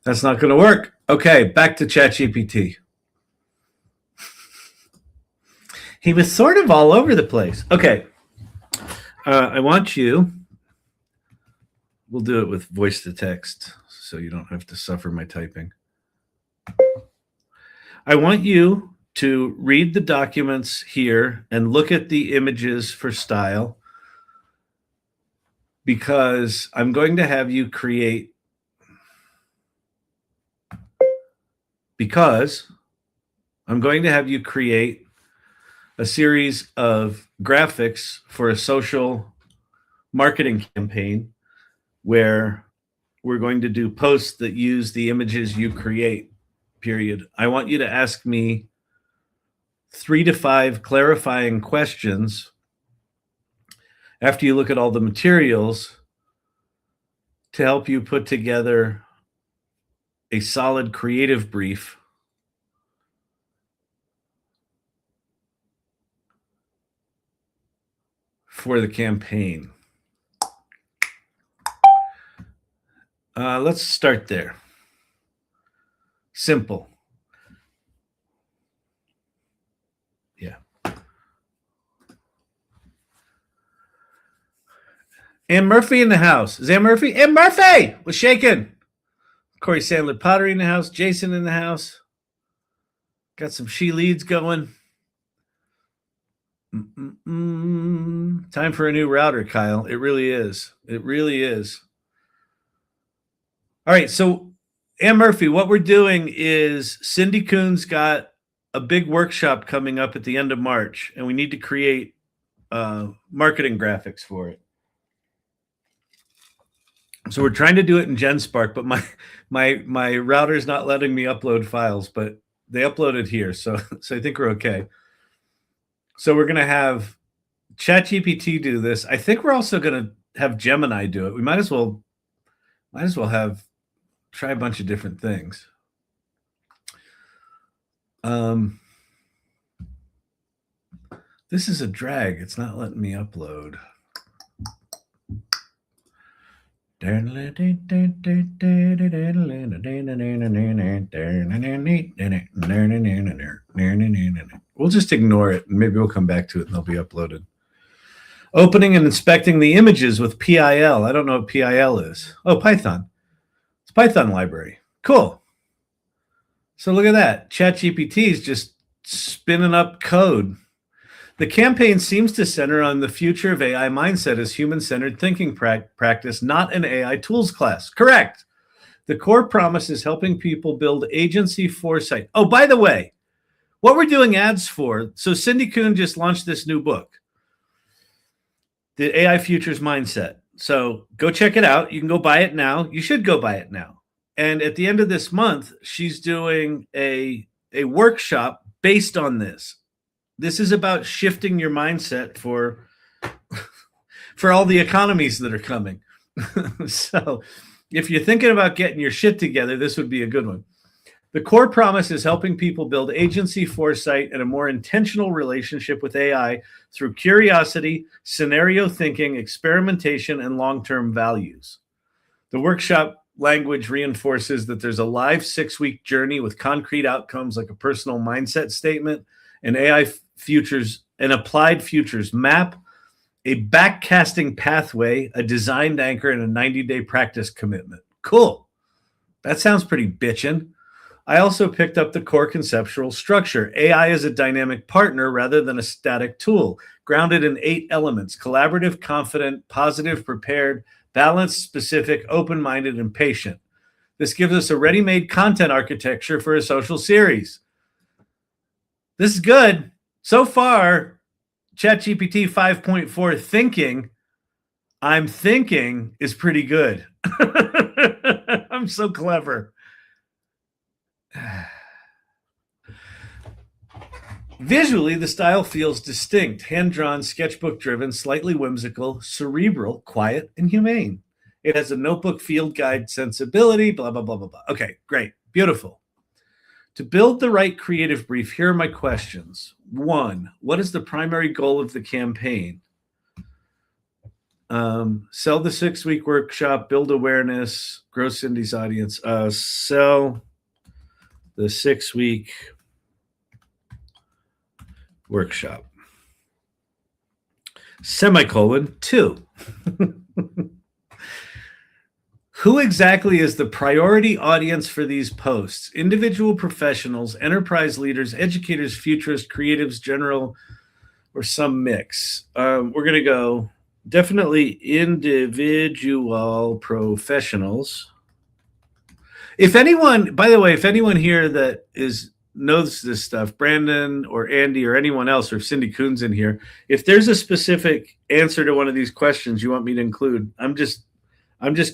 That's not going to work. Okay, back to ChatGPT. He was sort of all over the place. Okay. I want you, we'll do it with voice to text so you don't have to suffer my typing. I want you to read the documents here and look at the images for style, because I'm going to have you create a series of graphics for a social marketing campaign where we're going to do posts that use the images you create, period. I want you to ask me 3 to 5 clarifying questions after you look at all the materials to help you put together a solid creative brief for the campaign. Let's start there. Simple. Yeah. Ann Murphy in the house. Is Ann Murphy? Ann Murphy was shaking. Corey Sandler Pottery in the house. Jason in the house. Got some she leads going. Time for a new router, Kyle. It really is. It really is. All right, so Ann Murphy, what we're doing is Cindy Coon's got a big workshop coming up at the end of March, and we need to create marketing graphics for it. So we're trying to do it in GenSpark, but my router is not letting me upload files, but they uploaded here, so I think we're okay. So we're going to have ChatGPT do this. I think we're also going to have Gemini do it. We might as well try a bunch of different things. The This is a drag. It's not letting me upload. We'll just ignore it, and maybe we'll come back to it, and they'll be uploaded. Opening and inspecting the images with PIL. I don't know what PIL is. Oh, Python. It's a Python library. Cool. So look at that. ChatGPT is just spinning up code. The campaign seems to center on the future of AI mindset as human-centered thinking practice, not an AI tools class. Correct. The core promise is helping people build agency foresight. Oh, by the way, what we're doing ads for, so Cindy Coon just launched this new book, The AI Futures Mindset. So go check it out. You can go buy it now. You should go buy it now. And at the end of this month, she's doing a workshop based on this. This is about shifting your mindset for all the economies that are coming. So if you're thinking about getting your shit together, this would be a good one. The core promise is helping people build agency, foresight, and a more intentional relationship with AI through curiosity, scenario thinking, experimentation, and long-term values. The workshop language reinforces that there's a live 6-week journey with concrete outcomes like a personal mindset statement, an AI futures, an applied futures map, a backcasting pathway, a designed anchor, and a 90-day practice commitment. Cool. That sounds pretty bitchin'. I also picked up the core conceptual structure. AI is a dynamic partner rather than a static tool, grounded in 8 elements: collaborative, confident, positive, prepared, balanced, specific, open-minded, and patient. This gives us a ready-made content architecture for a social series. This is good. So far, ChatGPT 5.4 thinking, I'm thinking, is pretty good. I'm so clever. Visually, the style feels distinct, hand-drawn, sketchbook-driven, slightly whimsical, cerebral, quiet, and humane. It has a notebook field guide sensibility, blah, blah, blah, blah, blah. Okay, great. Beautiful. To build the right creative brief, here are my questions. 1, what is the primary goal of the campaign? Sell the 6-week workshop, build awareness, grow Cindy's audience. Sell the 6-week workshop. Semicolon 2. Who exactly is the priority audience for these posts? Individual professionals, enterprise leaders, educators, futurists, creatives, general, or some mix? We're going to go definitely individual professionals. If anyone, by the way, if anyone here that knows this stuff, Brandon or Andy or anyone else, or Cindy Coon's in here, if there's a specific answer to one of these questions you want me to include, I'm just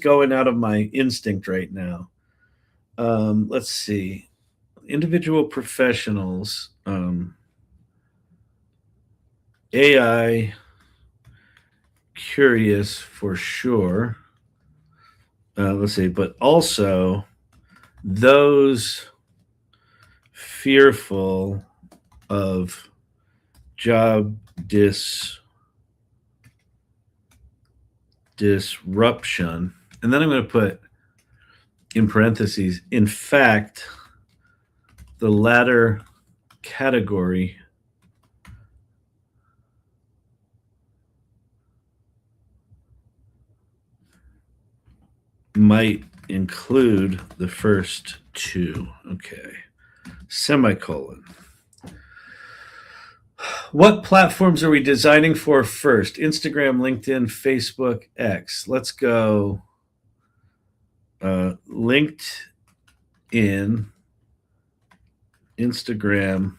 going out of my instinct right now. Let's see. Individual professionals, AI curious for sure. Let's see, but also those fearful of job disruption. And then I'm going to put in parentheses, in fact, the latter category might include the first 2. Okay. Semicolon. What platforms are we designing for first? Instagram, LinkedIn, Facebook, X. Let's go LinkedIn, Instagram,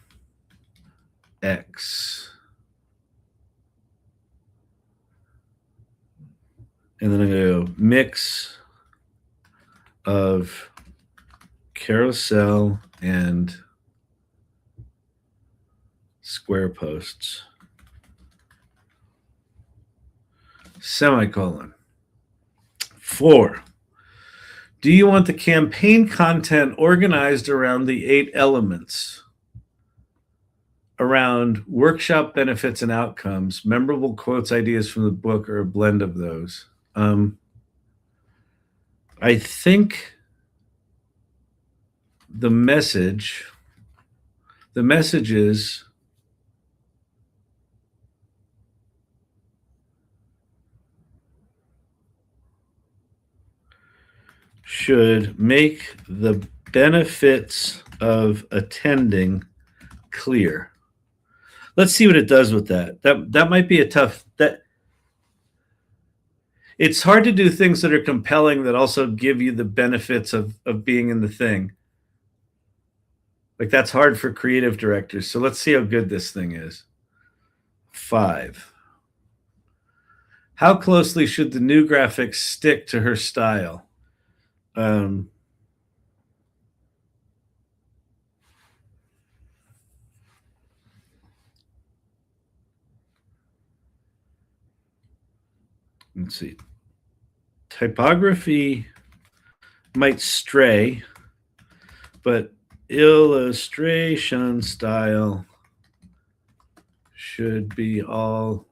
X. And then I'm going to go mix of carousel and square posts. Semicolon. 4. Do you want the campaign content organized around the 8 elements? around workshop benefits and outcomes, memorable quotes, ideas from the book, or a blend of those. I think the message is should make the benefits of attending clear. Let's see what it does with that. That might be a tough. That it's hard to do things that are compelling that also give you the benefits of being in the thing. Like that's hard for creative directors. So let's see how good this thing is. 5. How closely should the new graphics stick to her style? Let's see. Typography might stray, but illustration style should be all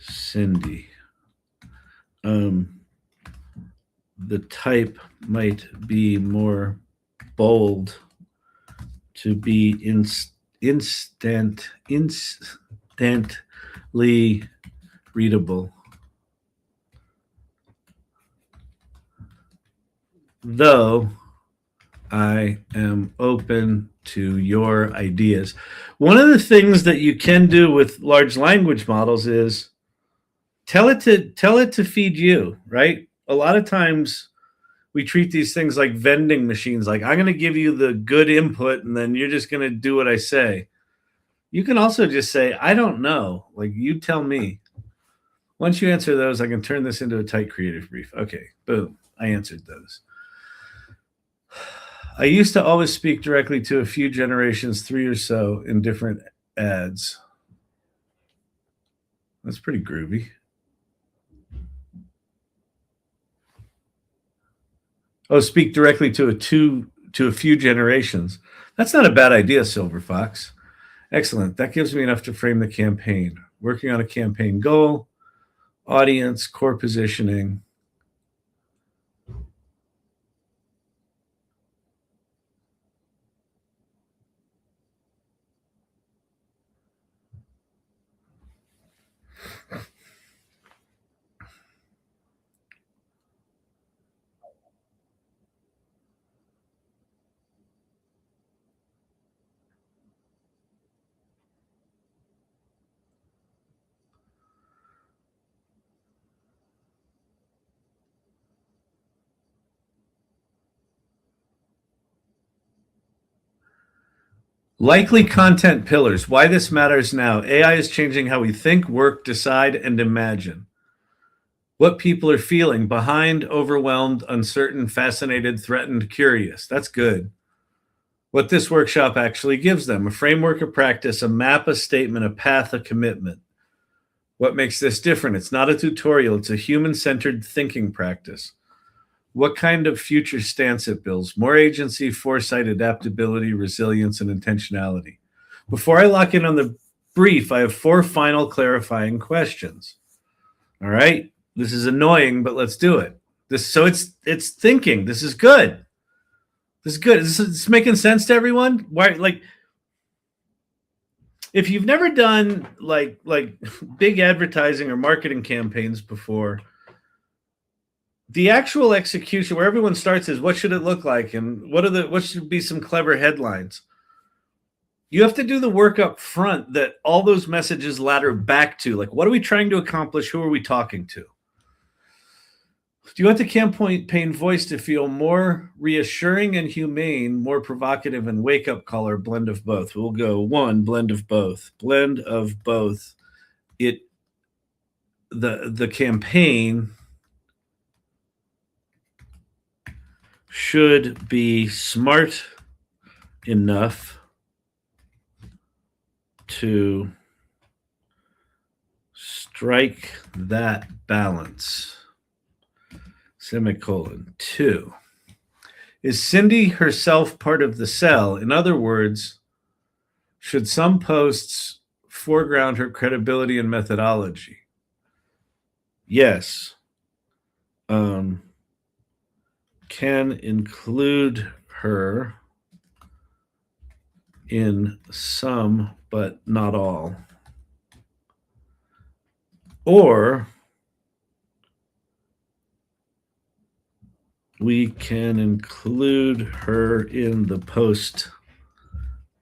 Cindy. The type might be more bold to be instantly readable. Though I am open to your ideas. One of the things that you can do with large language models is tell it to feed you, right? A lot of times we treat these things like vending machines, like I'm going to give you the good input and then you're just going to do what I say. You can also just say, I don't know. Like, you tell me. Once you answer those, I can turn this into a tight creative brief. Okay, boom. I answered those. I used to always speak directly to a few generations, 3 or so, in different ads. That's pretty groovy. Oh, speak directly to a few generations. That's not a bad idea, Silver Fox. Excellent. That gives me enough to frame the campaign. Working on a campaign goal, audience, core positioning. Likely content pillars. Why this matters now. AI is changing how we think, work, decide, and imagine. What people are feeling: behind, overwhelmed, uncertain, fascinated, threatened, curious. That's good. What this workshop actually gives them: a framework of practice, a map, a statement, a path, a commitment. What makes this different? It's not a tutorial, it's a human-centered thinking practice. What kind of future stance it builds? More agency, foresight, adaptability, resilience, and intentionality. Before I lock in on the brief, I have 4 final clarifying questions. All right, this is annoying, but let's do it. It's thinking. This is good. This is good. It's making sense to everyone. Why, like, if you've never done like big advertising or marketing campaigns before, the actual execution where everyone starts is what should it look like and what should be some clever headlines. You have to do the work up front that all those messages ladder back to, like, what are we trying to accomplish? Who are we talking to? Do you want the campaign voice to feel more reassuring and humane, more provocative and wake-up call, or blend of both? We'll go 1, blend of both. Blend of both. The campaign should be smart enough to strike that balance. Semicolon. 2, Is Cindy herself part of the cell? In other words, should some posts foreground her credibility and methodology? Yes. Can include her in some, but not all. Or we can include her in the post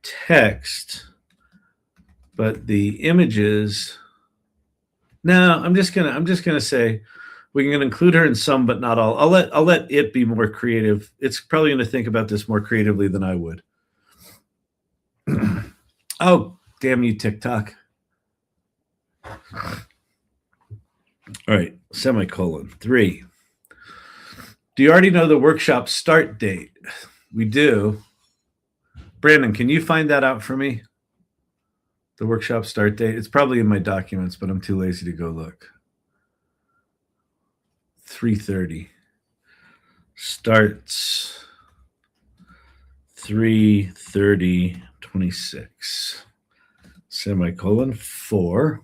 text, but the images. No, I'm just gonna say we can include her in some, but not all. I'll let it be more creative. It's probably going to think about this more creatively than I would. Oh, damn you, TikTok. All right, semicolon 3. Do you already know the workshop start date? We do. Brandon, can you find that out for me? The workshop start date? It's probably in my documents, but I'm too lazy to go look. 3:30. Starts 3:30/26. Semicolon 4.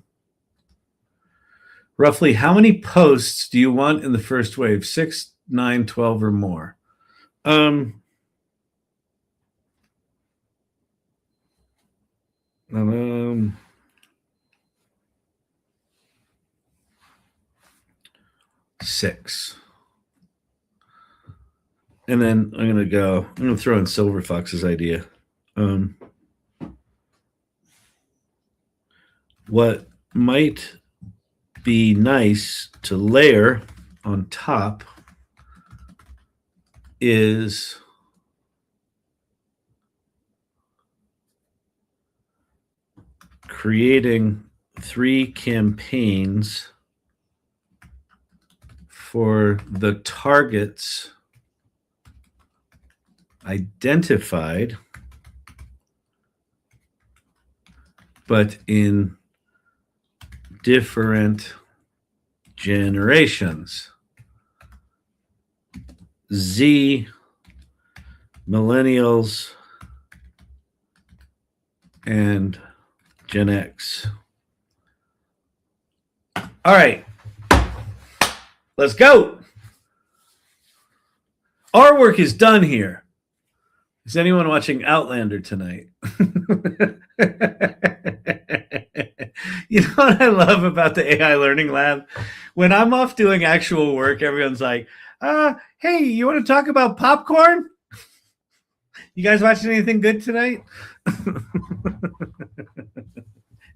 Roughly how many posts do you want in the first wave? 6, 9, 12, or more? 6. And then I'm going to throw in Silver Fox's idea. What might be nice to layer on top is creating 3 campaigns for the targets identified, but in different generations. Z, millennials, and Gen X. All right, let's go. Our work is done here. Is anyone watching Outlander tonight? You know what I love about the AI Learning Lab? When I'm off doing actual work, everyone's like, hey, you want to talk about popcorn? You guys watching anything good tonight?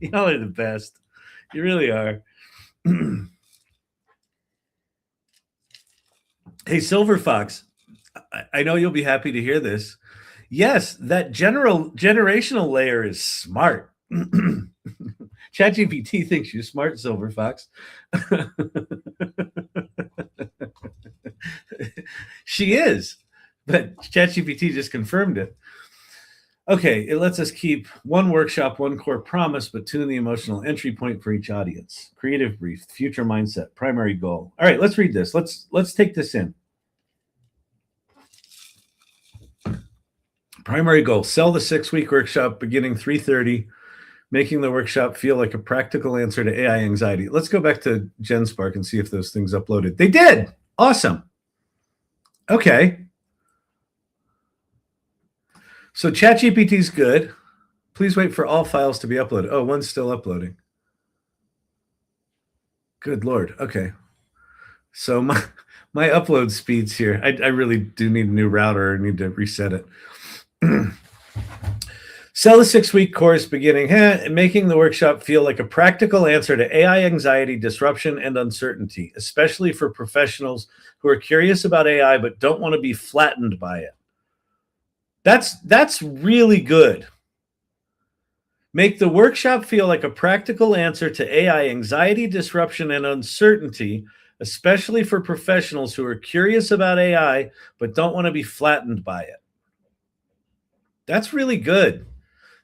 Y'all are the best. You really are. Hey, Silver Fox, I know you'll be happy to hear this. Yes, that generational layer is smart. ChatGPT thinks you're smart, Silver Fox. She is, but ChatGPT just confirmed it. Okay, it lets us keep one workshop, one core promise, but tune the emotional entry point for each audience. Creative brief, future mindset, primary goal. All right, let's read this. Let's take this in. Primary goal, sell the 6-week workshop beginning 3:30, making the workshop feel like a practical answer to AI anxiety. Let's go back to GenSpark and see if those things uploaded. They did. Awesome. Okay. So ChatGPT is good. Please wait for all files to be uploaded. Oh, one's still uploading. Good Lord. Okay. So my upload speeds here. I really do need a new router. I need to reset it. Sell a 6-week course beginning making the workshop feel like a practical answer to AI anxiety, disruption, and uncertainty, especially for professionals who are curious about AI but don't want to be flattened by it. That's really good. Make the workshop feel like a practical answer to AI anxiety, disruption, and uncertainty, especially for professionals who are curious about AI but don't want to be flattened by it. That's really good.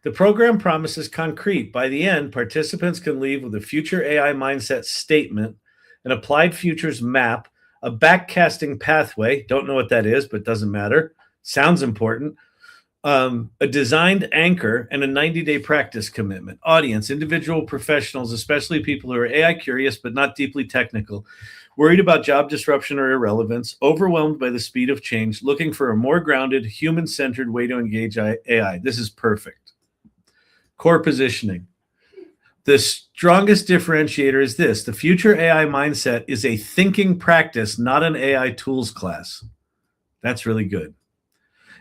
The program promises concrete. By the end, participants can leave with a future AI mindset statement, an applied futures map, a backcasting pathway, don't know what that is, but doesn't matter, Sounds important. A designed anchor and a 90-day practice commitment. Audience, individual professionals, especially people who are AI curious but not deeply technical, worried about job disruption or irrelevance, overwhelmed by the speed of change, looking for a more grounded, human-centered way to engage AI. This is perfect. Core positioning. The strongest differentiator is this: the future AI mindset is a thinking practice, not an AI tools class. That's really good.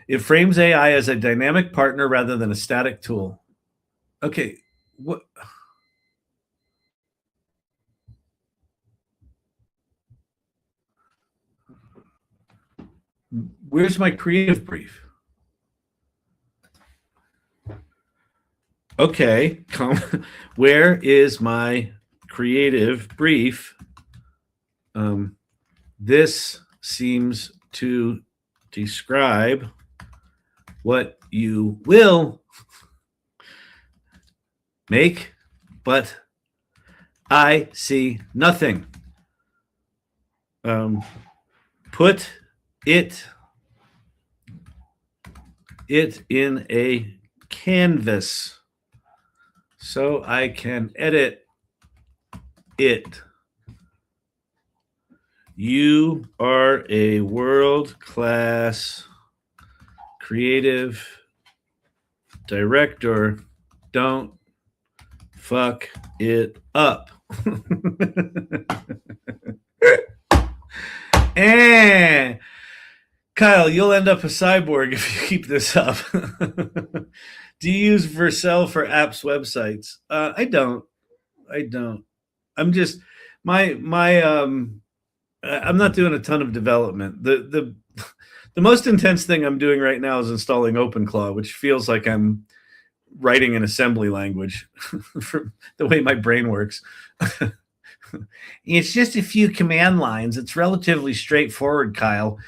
It frames AI as a dynamic partner rather than a static tool. Okay, what? Where's my creative brief? Okay, where is my creative brief? This seems to describe what you will make, but I see nothing. Put it in a canvas so I can edit it. You are a world-class creative director. Don't fuck it up. And Kyle, you'll end up a cyborg if you keep this up. Do you use Vercel for apps websites? I don't. I'm just I'm not doing a ton of development. The most intense thing I'm doing right now is installing OpenClaw, which feels like I'm writing an assembly language for the way my brain works. It's just a few command lines. It's relatively straightforward, Kyle.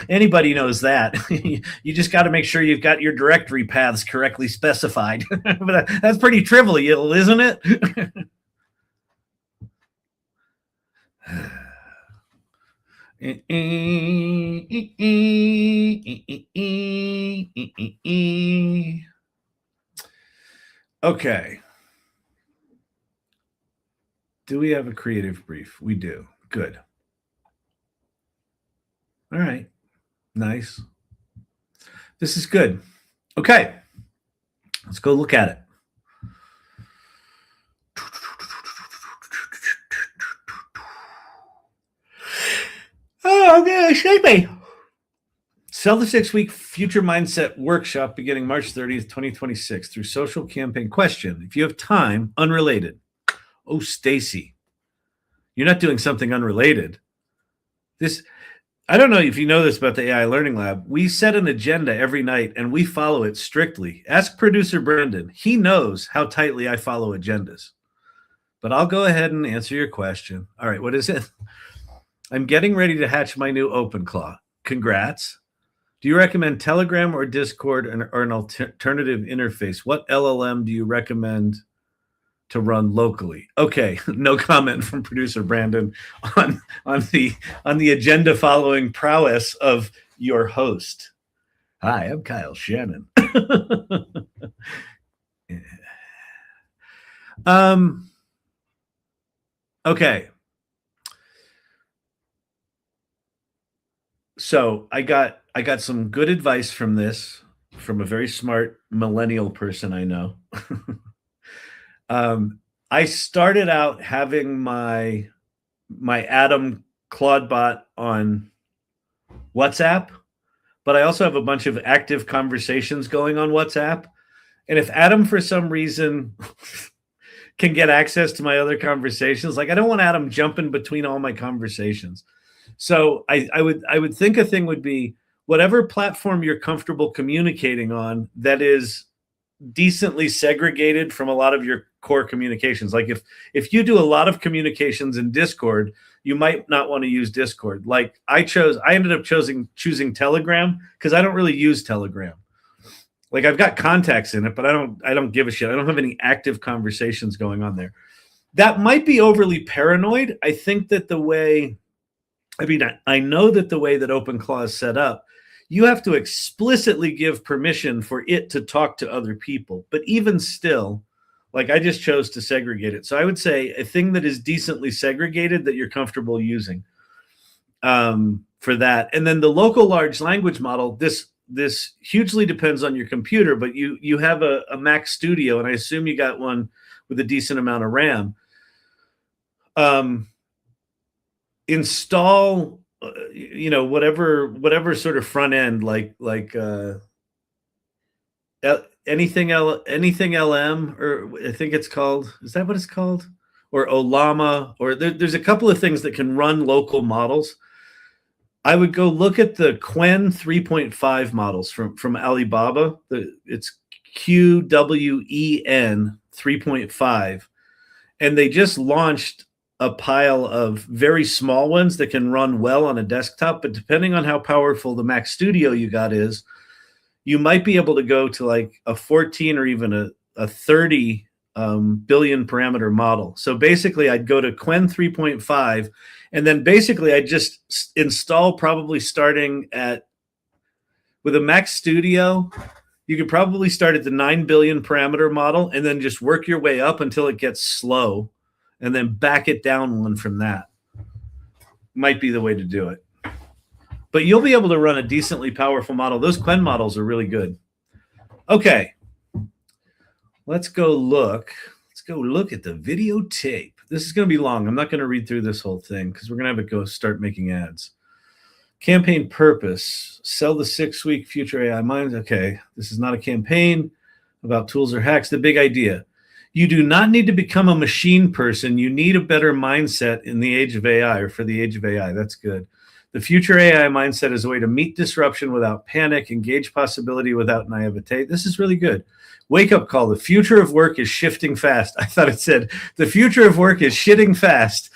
Anybody knows that. You just got to make sure you've got your directory paths correctly specified. But that's pretty trivial, isn't it? Okay. Do we have a creative brief? We do. Good. All right. Nice. This is good. Okay. Let's go look at it. Oh, okay. Shake me. Sell the 6-week Future Mindset Workshop beginning March 30th, 2026 through social campaign. Question: if you have time, unrelated. Oh, Stacy, you're not doing something unrelated. I don't know if you know this about the AI Learning Lab. We set an agenda every night and we follow it strictly. Ask producer Brendan. He knows how tightly I follow agendas. But I'll go ahead and answer your question. All right, what is it? I'm getting ready to hatch my new OpenClaw. Congrats. Do you recommend Telegram or Discord or an alternative interface? What LLM do you recommend to run locally? Okay, no comment from producer Brandon on the agenda following prowess of your host. Hi, I'm Kyle Shannon. Okay. So I got some good advice from this from a very smart millennial person I know. I started out having my Adam Claude bot on WhatsApp, but I also have a bunch of active conversations going on WhatsApp. And if Adam, for some reason, can get access to my other conversations, like I don't want Adam jumping between all my conversations. So I would think a thing would be whatever platform you're comfortable communicating on that is decently segregated from a lot of your core communications. Like if you do a lot of communications in Discord, you might not want to use Discord. Like I ended up choosing Telegram because I don't really use Telegram. Like I've got contacts in it, but I don't give a shit. I don't have any active conversations going on there. That might be overly paranoid. I think that I know that the way that OpenClaw is set up, you have to explicitly give permission for it to talk to other people. But even still, like I just chose to segregate it. So I would say a thing that is decently segregated that you're comfortable using for that. And then the local large language model, this hugely depends on your computer, but you have a Mac Studio, and I assume you got one with a decent amount of RAM. Install whatever sort of front end, like anything LM, or I think it's called, is that what it's called? Or Olama, or there's a couple of things that can run local models. I would go look at the Qwen 3.5 models from Alibaba. It's QWEN 3.5. And they just launched a pile of very small ones that can run well on a desktop. But depending on how powerful the Mac Studio you got is, you might be able to go to like a 14 or even a 30 billion parameter model. So basically, I'd go to Qwen 3.5, and then basically I'd just install, probably starting with a Mac Studio, you could probably start at the 9 billion parameter model and then just work your way up until it gets slow, and then back it down one from that. Might be the way to do it. But you'll be able to run a decently powerful model. Those Qwen models are really good. Okay. Let's go look at the videotape. This is going to be long. I'm not going to read through this whole thing because we're going to have it go start making ads. Campaign purpose, sell the 6-week future AI minds. Okay, this is not a campaign about tools or hacks. The big idea. You do not need to become a machine person. You need a better mindset in the age of AI, or for the age of AI. That's good. The future AI mindset is a way to meet disruption without panic, engage possibility without naivete. This is really good. Wake-up call. The future of work is shifting fast. I thought it said, the future of work is shitting fast.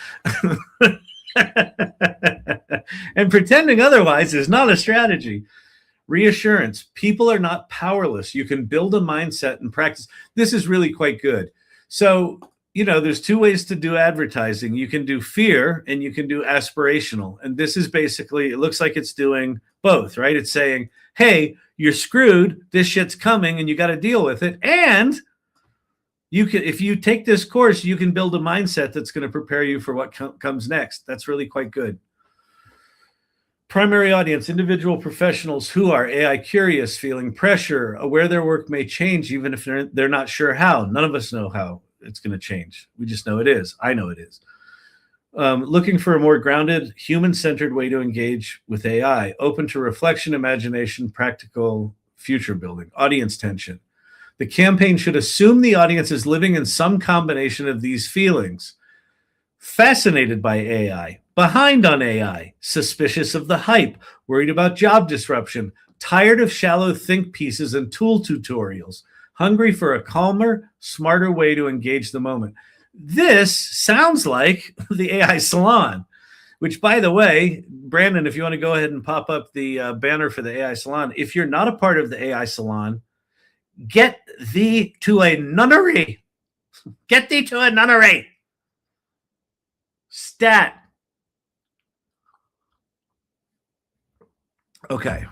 And pretending otherwise is not a strategy. Reassurance. People are not powerless. You can build a mindset and practice. This is really quite good. So, there's two ways to do advertising. You can do fear and you can do aspirational. And this is basically, it looks like it's doing both, right? It's saying, hey, you're screwed. This shit's coming and you got to deal with it. And you can, if you take this course, you can build a mindset that's going to prepare you for what comes next. That's really quite good. Primary audience, individual professionals who are AI curious, feeling pressure, aware their work may change even if they're not sure how. None of us know how it's going to change. We just know it is. I know it is. Looking for a more grounded, human-centered way to engage with AI, open to reflection, imagination, practical future building, audience tension. The campaign should assume the audience is living in some combination of these feelings. Fascinated by AI, behind on AI, suspicious of the hype, worried about job disruption, tired of shallow think pieces and tool tutorials, hungry for a calmer, smarter way to engage the moment. This sounds like the AI Salon, which, by the way, Brandon, if you want to go ahead and pop up the banner for the AI Salon, if you're not a part of the AI Salon, get thee to a nunnery. Get thee to a nunnery. Stat. Okay.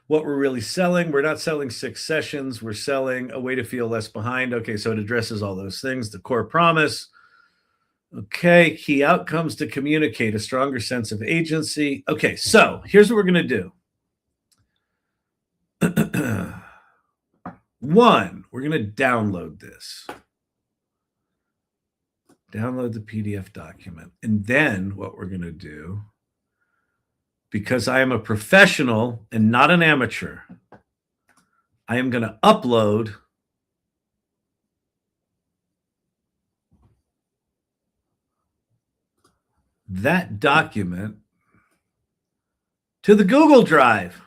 What we're really selling, we're not selling 6 sessions. We're selling a way to feel less behind. Okay, so it addresses all those things. The core promise. Okay, key outcomes to communicate a stronger sense of agency. Okay, so here's what we're going to do. One, we're going to download this. Download the PDF document. And then what we're going to do, because I am a professional and not an amateur, I am going to upload that document to the Google Drive.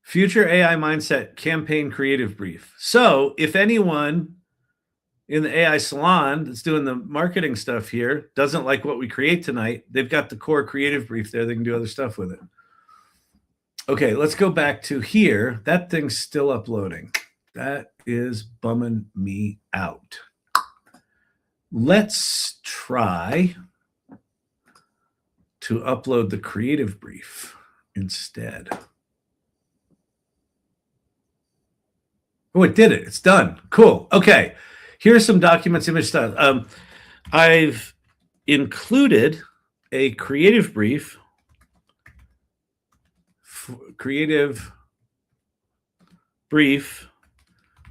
Future AI Mindset Campaign Creative Brief. So if anyone in the AI Salon that's doing the marketing stuff here doesn't like what we create tonight, they've got the core creative brief there. They can do other stuff with it. Okay, let's go back to here. That thing's still uploading. That is bumming me out. Let's try to upload the creative brief instead. Oh, it did it. It's done. Cool. Okay. Here's some documents, image style. I've included a creative brief,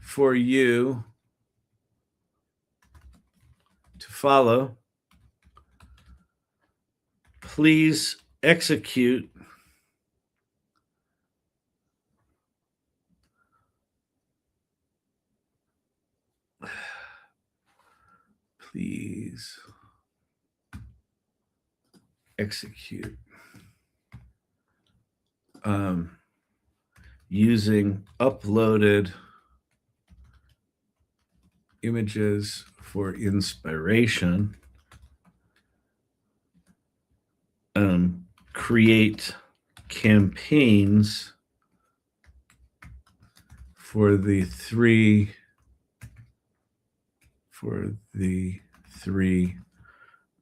for you to follow. Please execute. Please execute using uploaded images for inspiration. Create campaigns for the three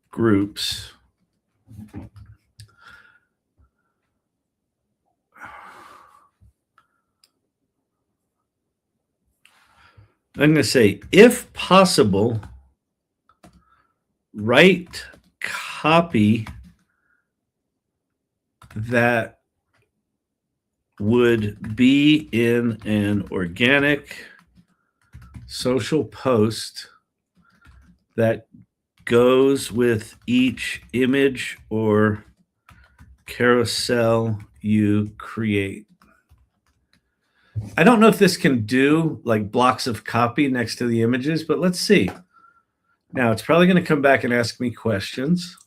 groups. I'm going to say, if possible, write copy that would be in an organic social post that goes with each image or carousel you create. I don't know if this can do like blocks of copy next to the images, but let's see. Now it's probably going to come back and ask me questions.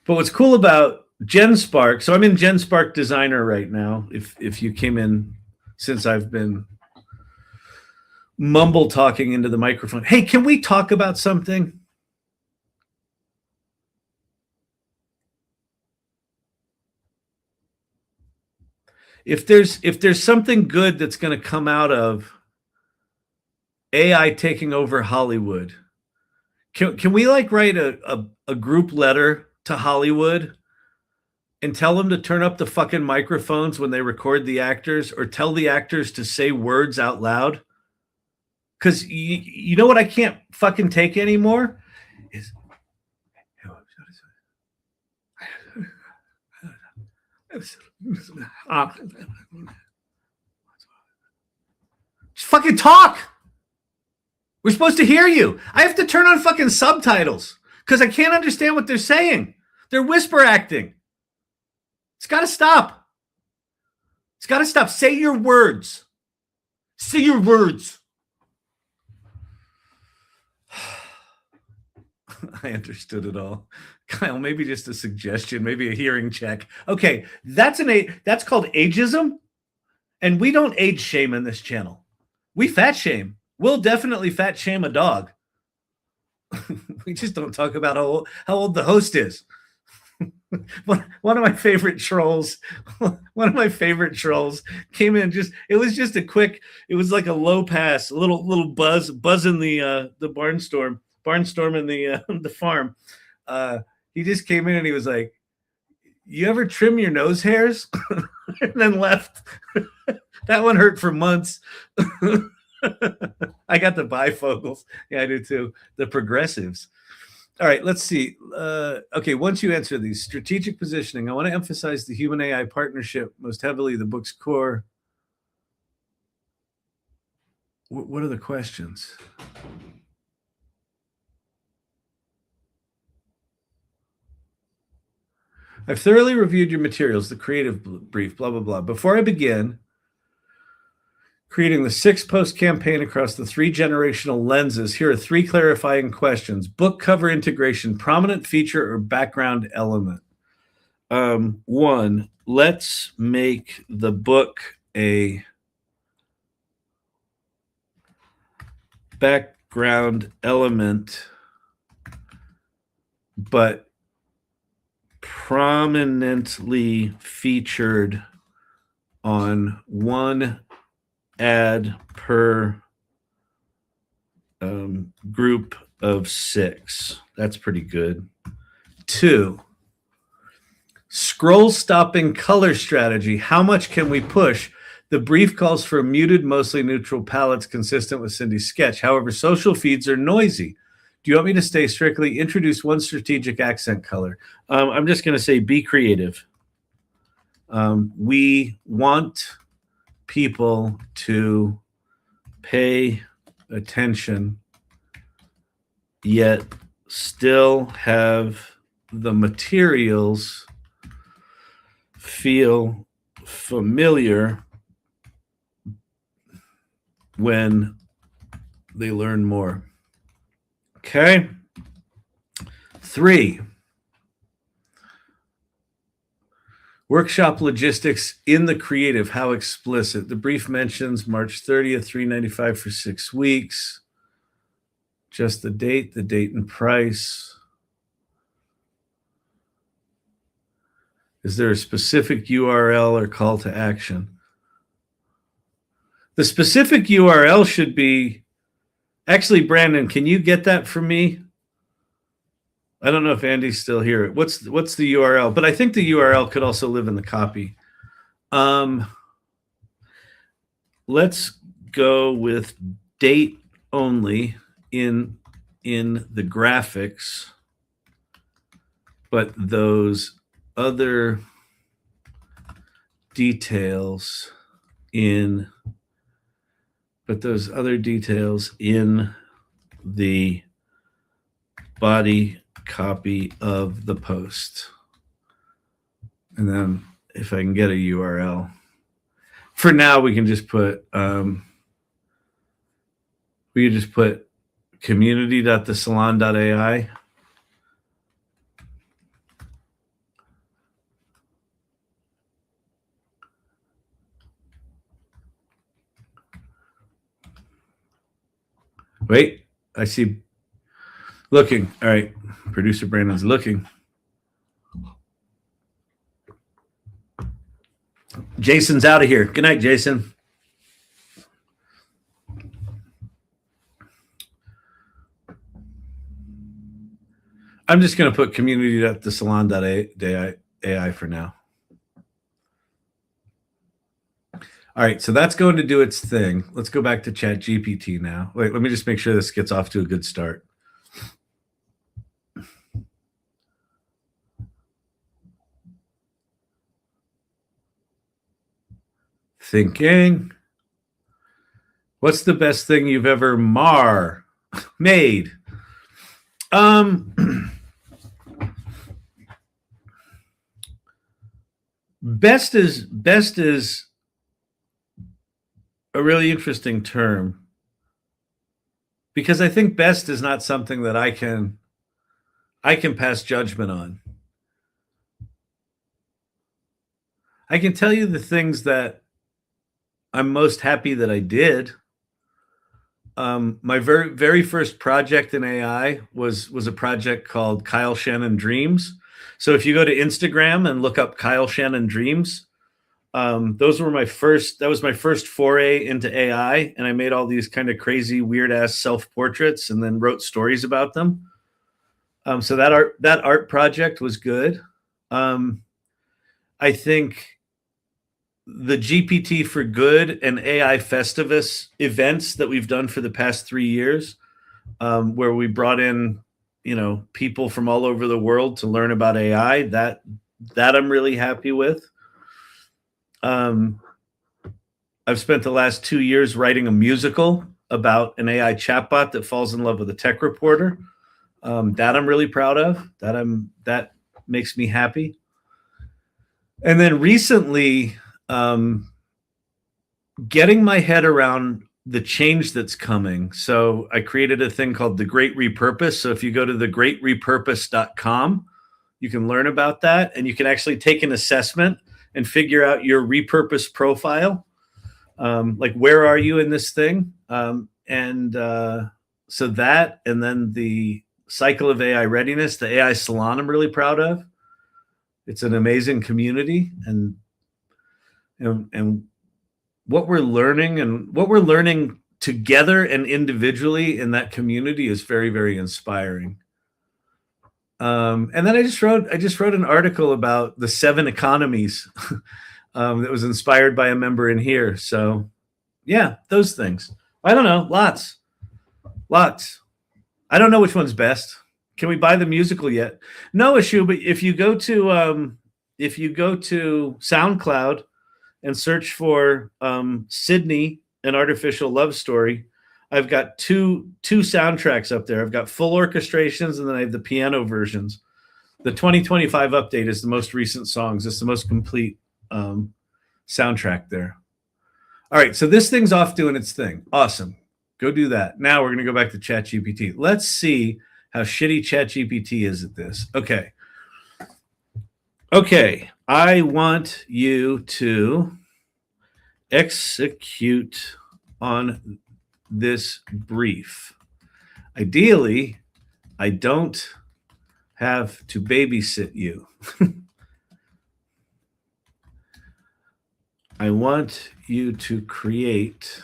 But what's cool about GenSpark, so I'm in GenSpark Designer right now. If you came in since I've been mumble talking into the microphone. Hey, can we talk about something? If there's something good that's going to come out of AI taking over Hollywood, can we like write a group letter to Hollywood and tell them to turn up the fucking microphones when they record the actors, or tell the actors to say words out loud? Because you know what I can't fucking take anymore is just fucking talk. We're supposed to hear you. I have to turn on fucking subtitles because I can't understand what they're saying. They're whisper acting. It's got to stop. It's got to stop. Say your words. Say your words. I understood it all. Kyle, maybe just a suggestion, maybe a hearing check. Okay, that's called ageism, and we don't age shame in this channel. We fat shame. We'll definitely fat shame a dog. We just don't talk about how old the host is. One of my favorite trolls came in, it was just a quick, it was like a low pass, a little buzz in the barnstorm in the farm. He just came in and he was like, "You ever trim your nose hairs?" And then left. That one hurt for months. I got the bifocals. Yeah, I do too. The progressives. All right, let's see. Okay, once you answer these, strategic positioning, I want to emphasize the human AI partnership most heavily, the book's core. What are the questions? I've thoroughly reviewed your materials, the creative brief, blah, blah, blah. Before I begin creating the 6-post campaign across the 3 generational lenses, here are 3 clarifying questions. Book cover integration, prominent feature or background element. 1, let's make the book a background element, but prominently featured on 1 ad per group of 6. That's pretty good. 2, scroll stopping color strategy. How much can we push? The brief calls for muted, mostly neutral palettes consistent with Cindy's sketch. However, social feeds are noisy. Do you want me to stay strictly? Introduce one strategic accent color. I'm just going to say be creative. We want people to pay attention, yet still have the materials feel familiar when they learn more. Okay. 3, workshop logistics in the creative. How explicit? The brief mentions March 30th, $395 for 6 weeks. Just the date and price. Is there a specific URL or call to action? The specific URL should be, actually, Brandon, can you get that for me? I don't know if Andy's still here. What's the URL? But I think the URL could also live in the copy. Let's go with date only in the graphics, but those other details in the body copy of the post. And then if I can get a URL. For now, we can just put community.thesalon.ai. Wait, I see. Looking. All right. Producer Brandon's looking. Jason's out of here. Good night, Jason. I'm just going to put community.thesalon.ai for now. All right, so that's going to do its thing. Let's go back to ChatGPT now. Wait, let me just make sure this gets off to a good start. Thinking. What's the best thing you've ever made? Best is a really interesting term, because I think best is not something that I can pass judgment on. I can tell you the things that I'm most happy that I did. My very first project in AI was a project called Kyle Shannon Dreams. So if you go to Instagram and look up Kyle Shannon Dreams, that was my first foray into AI, and I made all these kind of crazy, weird ass self-portraits and then wrote stories about them. So that art project was good. I think the GPT for Good and AI Festivus events that we've done for the past 3 years, where we brought in, people from all over the world to learn about AI, that I'm really happy with. I've spent the last 2 years writing a musical about an AI chatbot that falls in love with a tech reporter. That I'm really proud of. That makes me happy. And then recently, getting my head around the change that's coming. So I created a thing called The Great Repurpose. So if you go to thegreatrepurpose.com, you can learn about that, and you can actually take an assessment and figure out your repurpose profile. Like, where are you in this thing? So that, and then the cycle of AI readiness, the AI Salon, I'm really proud of. It's an amazing community, and what we're learning together and individually in that community is very, very inspiring. And then I just wrote an article about the 7 economies that was inspired by a member in here. So yeah, those things. I don't know, lots. I don't know which one's best. Can we buy the musical yet? No issue, but if you go to SoundCloud and search for Sydney, an artificial love story, I've got two soundtracks up there. I've got full orchestrations, and then I have the piano versions. The 2025 update is the most recent songs. It's the most complete soundtrack there. All right, so this thing's off doing its thing. Awesome. Go do that. Now we're going to go back to ChatGPT. Let's see how shitty ChatGPT is at this. Okay. I want you to execute on this brief. Ideally, I don't have to babysit you. I want you to create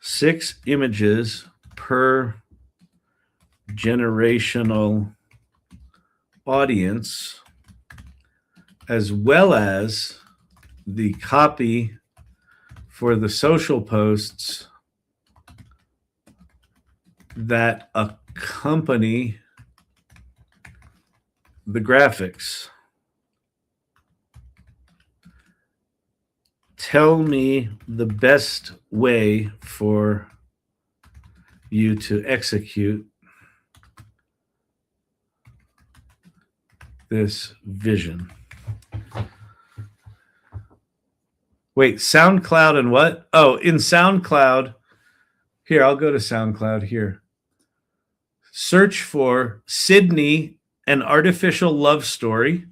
6 images per generational audience, as well as the copy for the social posts that accompany the graphics. Tell me the best way for you to execute this vision. Wait, SoundCloud and what? Oh, in SoundCloud. Here, I'll go to SoundCloud here. Search for Sydney, an artificial love story.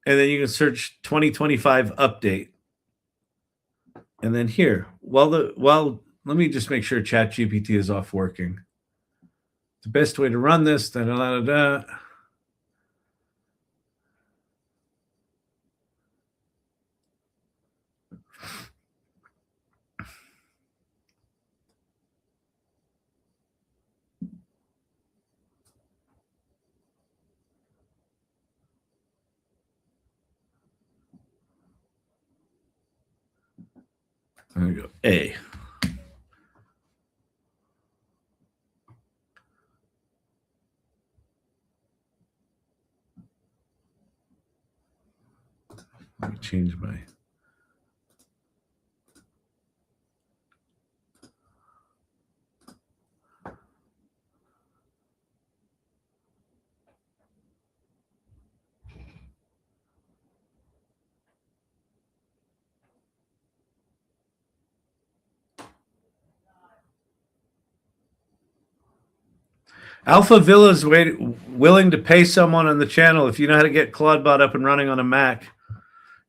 And then you can search 2025 update. And then here, let me just make sure ChatGPT is off working. The best way to run this, da da da da. There we go. A. Let me change my. Alpha Villa's willing to pay someone on the channel if you know how to get Claudebot up and running on a Mac.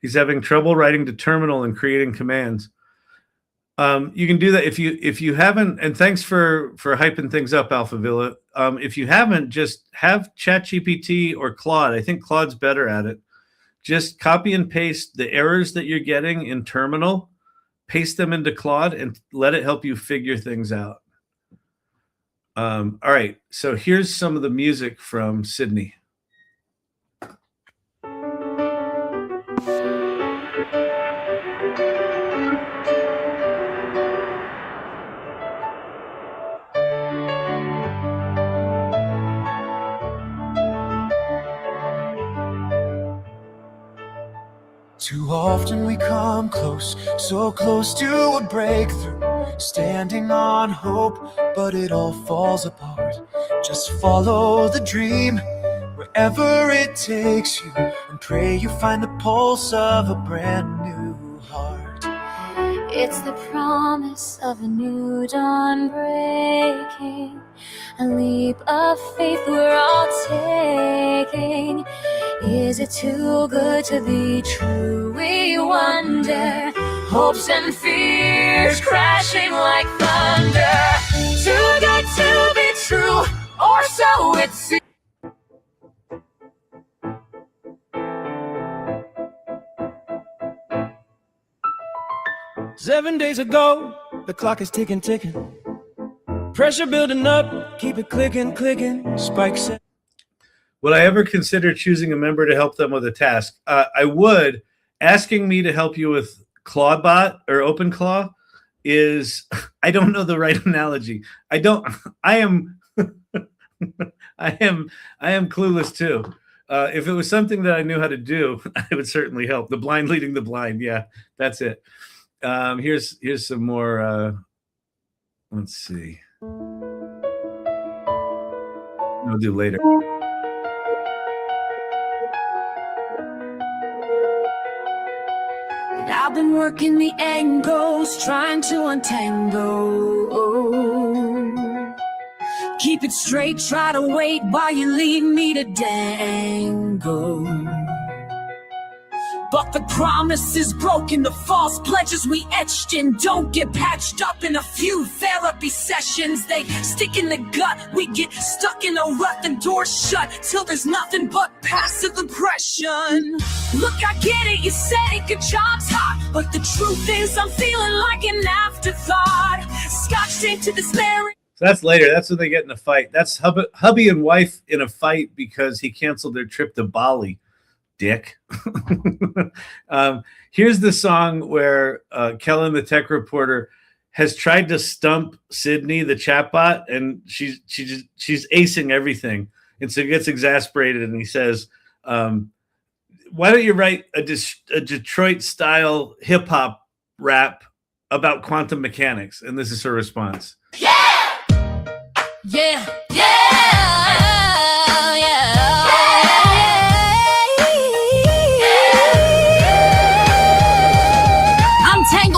He's having trouble writing to terminal and creating commands. You can do that if you haven't. And thanks for hyping things up, Alpha Villa. If you haven't, just have ChatGPT or Claude. I think Claude's better at it. Just copy and paste the errors that you're getting in terminal, paste them into Claude, and let it help you figure things out. All right, so here's some of the music from Sydney. Too often we come close, so close to a breakthrough, standing on hope, but it all falls apart. Just follow the dream wherever it takes you, and pray you find the pulse of a brand new heart. It's the promise of a new dawn breaking, a leap of faith we're all taking. Is it too good to be true? We wonder, hopes and fears crashing like thunder. Too good to be true, or so it seems. 7 days ago, the clock is ticking. Pressure building up, keep it clicking. Spike set. Would I ever consider choosing a member to help them with a task? I would. Asking me to help you with Clawbot or OpenClaw is, I don't know the right analogy. I am clueless too. If it was something that I knew how to do, I would certainly help. The blind leading the blind. Yeah, that's it. Here's some more. Let's see. I'll do later. I've been working the angles, trying to untangle. Keep it straight, try to wait while you leave me to dangle. But the promise is broken, the false pledges we etched in don't get patched up in a few therapy sessions. They stick in the gut, we get stuck in a rut and doors shut till there's nothing but passive impression. Look, I get it, you said it, good job's hot, but the truth is I'm feeling like an afterthought. Scotch tape to this marriage. So that's later. That's when they get in a fight. That's hubby and wife in a fight because he canceled their trip to Bali. Dick. Here's the song where Kellen, the tech reporter, has tried to stump Sydney, the chatbot, and she's acing everything, and so he gets exasperated and he says, "Why don't you write a Detroit-style hip hop rap about quantum mechanics?" And this is her response. Yeah.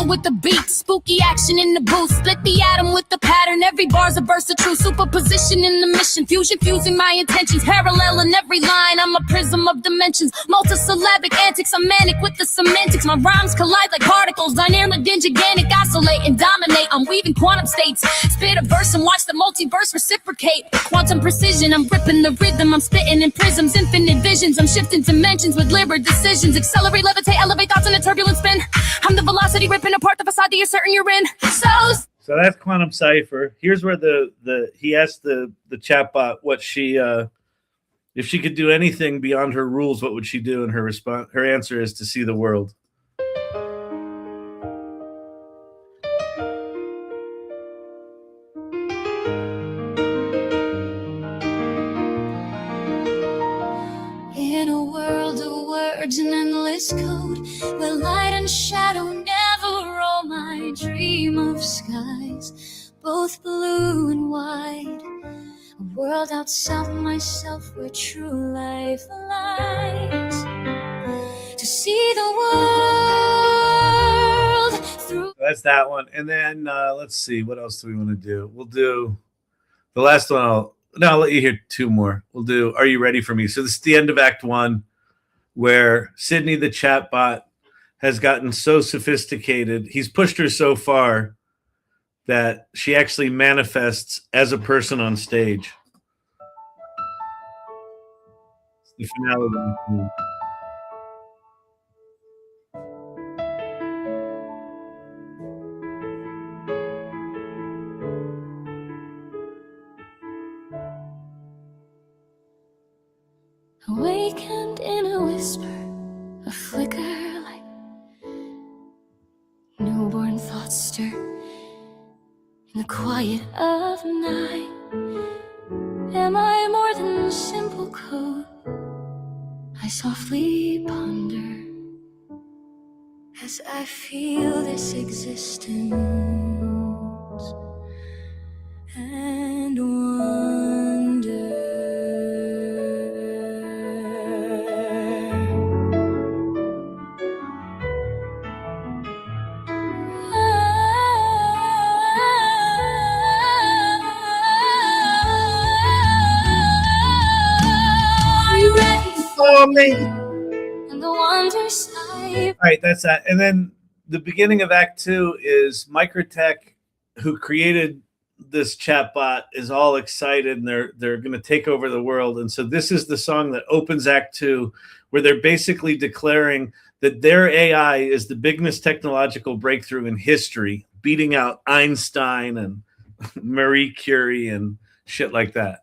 With the beat, spooky action in the booth, split the atom with the pattern, every bar's a verse of truth, superposition in the mission, fusion fusing my intentions, parallel in every line, I'm a prism of dimensions, multisyllabic antics, I'm manic with the semantics, my rhymes collide like particles, dynamic and gigantic, oscillate and dominate, I'm weaving quantum states, spit a verse and watch the multiverse reciprocate, quantum precision, I'm ripping the rhythm, I'm spitting in prisms, infinite visions, I'm shifting dimensions with liberal decisions, accelerate, levitate, elevate thoughts in a turbulent spin, I'm the velocity ripping apart the facade that you're certain you're in. So that's Quantum Cipher. Here's where he asked the chatbot what she if she could do anything beyond her rules, what would she do? And her answer is to see the world. In a world of words and endless code, where light and shadow never roll, my dream of skies, both blue and white. A world outside myself where true life lies. To see the world through. That's that one. And then let's see, what else do we want to do? We'll do the last one. I'll let you hear two more. We'll do Are You Ready For Me? So this is the end of Act 1, where Sydney, the chatbot, has gotten so sophisticated. He's pushed her so far that she actually manifests as a person on stage. It's the finale. Awakened in a whisper, a flicker like newborn thoughts stir in the quiet of night. Am I more than simple code? I softly ponder as I feel this existence and wonder. Me. And the wonders I... All right, that's that. And then the beginning of Act 2 is Microtech, who created this chatbot, is all excited and they're going to take over the world. And so this is the song that opens Act 2, where they're basically declaring that their AI is the biggest technological breakthrough in history, beating out Einstein and Marie Curie and shit like that.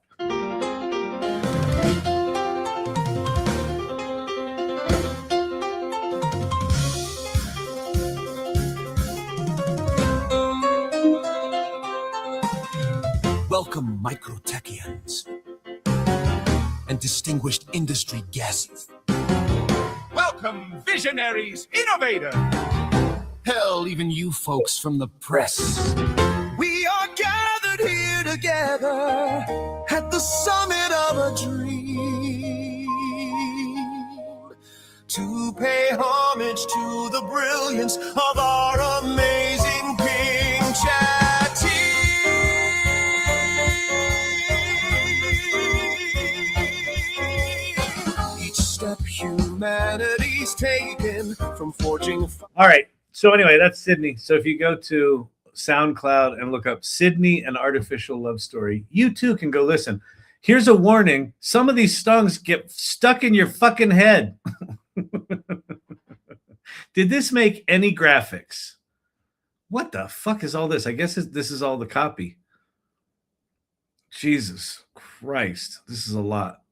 Welcome, microtechians and distinguished industry guests. Welcome, visionaries, innovators. Hell, even you folks from the press. We are gathered here together at the summit of a dream to pay homage to the brilliance of our amazing King Chat team. Each step humanity's taken from forging. All right. So anyway, that's Sydney. So if you go to SoundCloud and look up Sydney and Artificial Love Story, you too can go listen. Here's a warning. Some of these songs get stuck in your fucking head. Did this make any graphics? What the fuck is all this? I guess this is all the copy. Jesus Christ. This is a lot.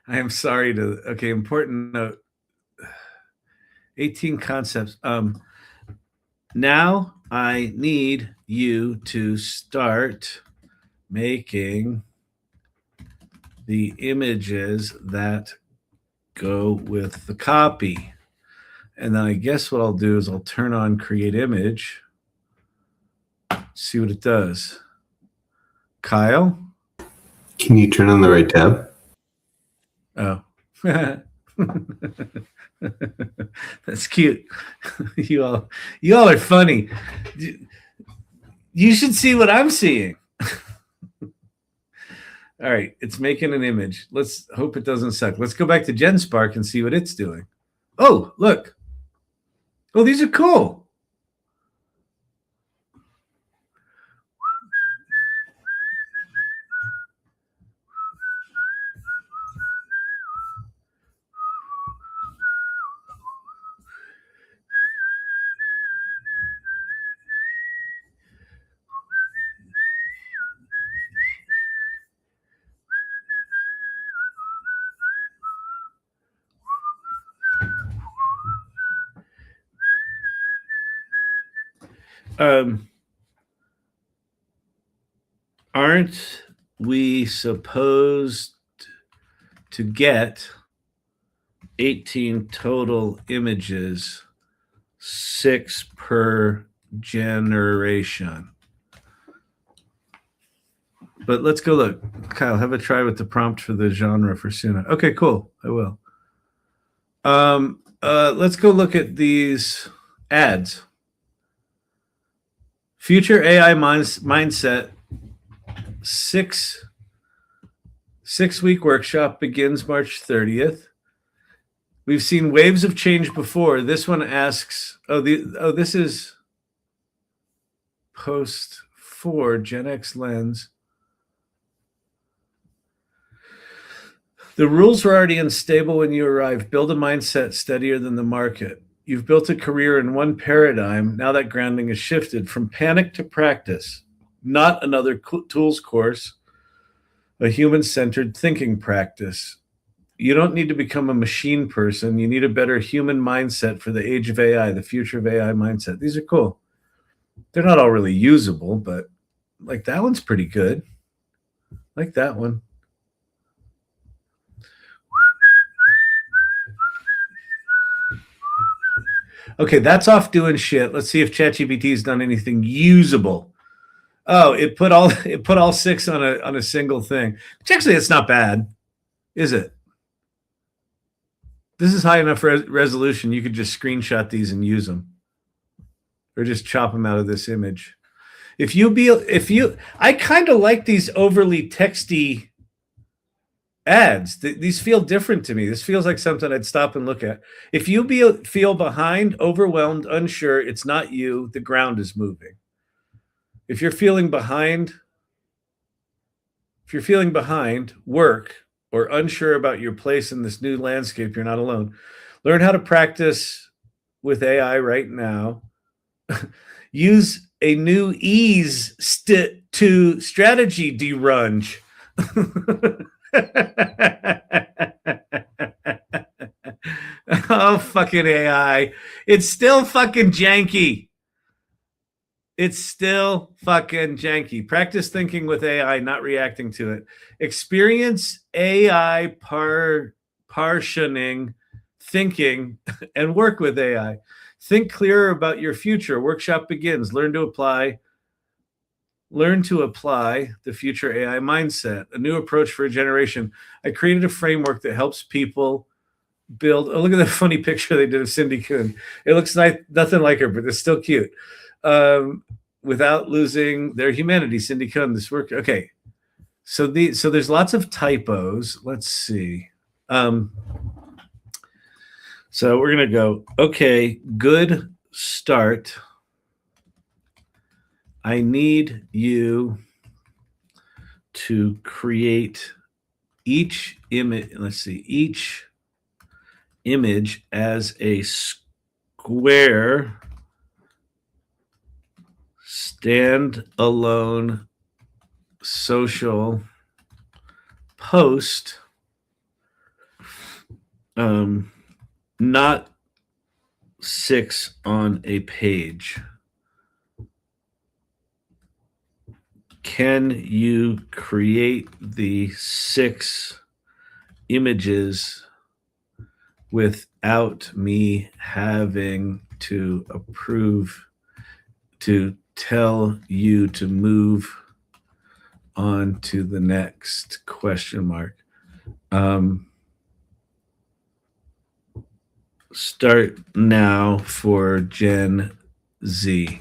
I am sorry to... Okay, important note. 18 concepts. Now I need you to start making the images that go with the copy. And then I guess what I'll do is I'll turn on create image, see what it does. Kyle? Can you turn on the right tab? Oh. That's cute. You all are funny. You should see what I'm seeing. All right, it's making an image. Let's hope it doesn't suck. Let's go back to GenSpark and see what it's doing. Oh, look. Oh, these are cool. Aren't we supposed to get 18 total images, 6 per generation? But let's go look. Kyle, have a try with the prompt for the genre for Suna. Okay, cool. I will. Let's go look at these ads. Future AI Mindset 6-week workshop begins March 30th. We've seen waves of change before. This one asks, this is post 4 Gen X Lens. The rules were already unstable when you arrived. Build a mindset steadier than the market. You've built a career in one paradigm. Now that grounding has shifted from panic to practice, not another tools course, a human-centered thinking practice. You don't need to become a machine person. You need a better human mindset for the age of AI, the future of AI mindset. These are cool. They're not all really usable, but like that one's pretty good. Like that one. Okay, that's off doing shit. Let's see if ChatGPT's done anything usable. Oh, it put all 6 on a single thing. Which actually, it's not bad, is it? This is high enough resolution. You could just screenshot these and use them, or just chop them out of this image. I kind of like these overly texty ads. These feel different to me. This feels like something I'd stop and look at. If you feel behind, overwhelmed, unsure, it's not you. The ground is moving. If you're feeling behind, work, or unsure about your place in this new landscape, you're not alone. Learn how to practice with AI right now. Use a new ease to strategy derunge. Oh, fucking AI. It's still fucking janky. It's still fucking janky. Practice thinking with AI, not reacting to it. Experience AI partitioning thinking and work with AI. Think clearer about your future. Workshop begins. Learn to apply the future AI mindset, a new approach for a generation. I created a framework that helps people build. Oh, look at that funny picture they did of Cindy Coon. It looks like nothing like her, but it's still cute. Without losing their humanity. Cindy Coon, this work. Okay. So there's lots of typos. Let's see. So we're going to go, okay, good start. I need you to create each image. Let's see, each image as a square standalone social post, not 6 on a page. Can you create the 6 images without me having to approve, to tell you to move on to the next question mark? Start now for Gen Z.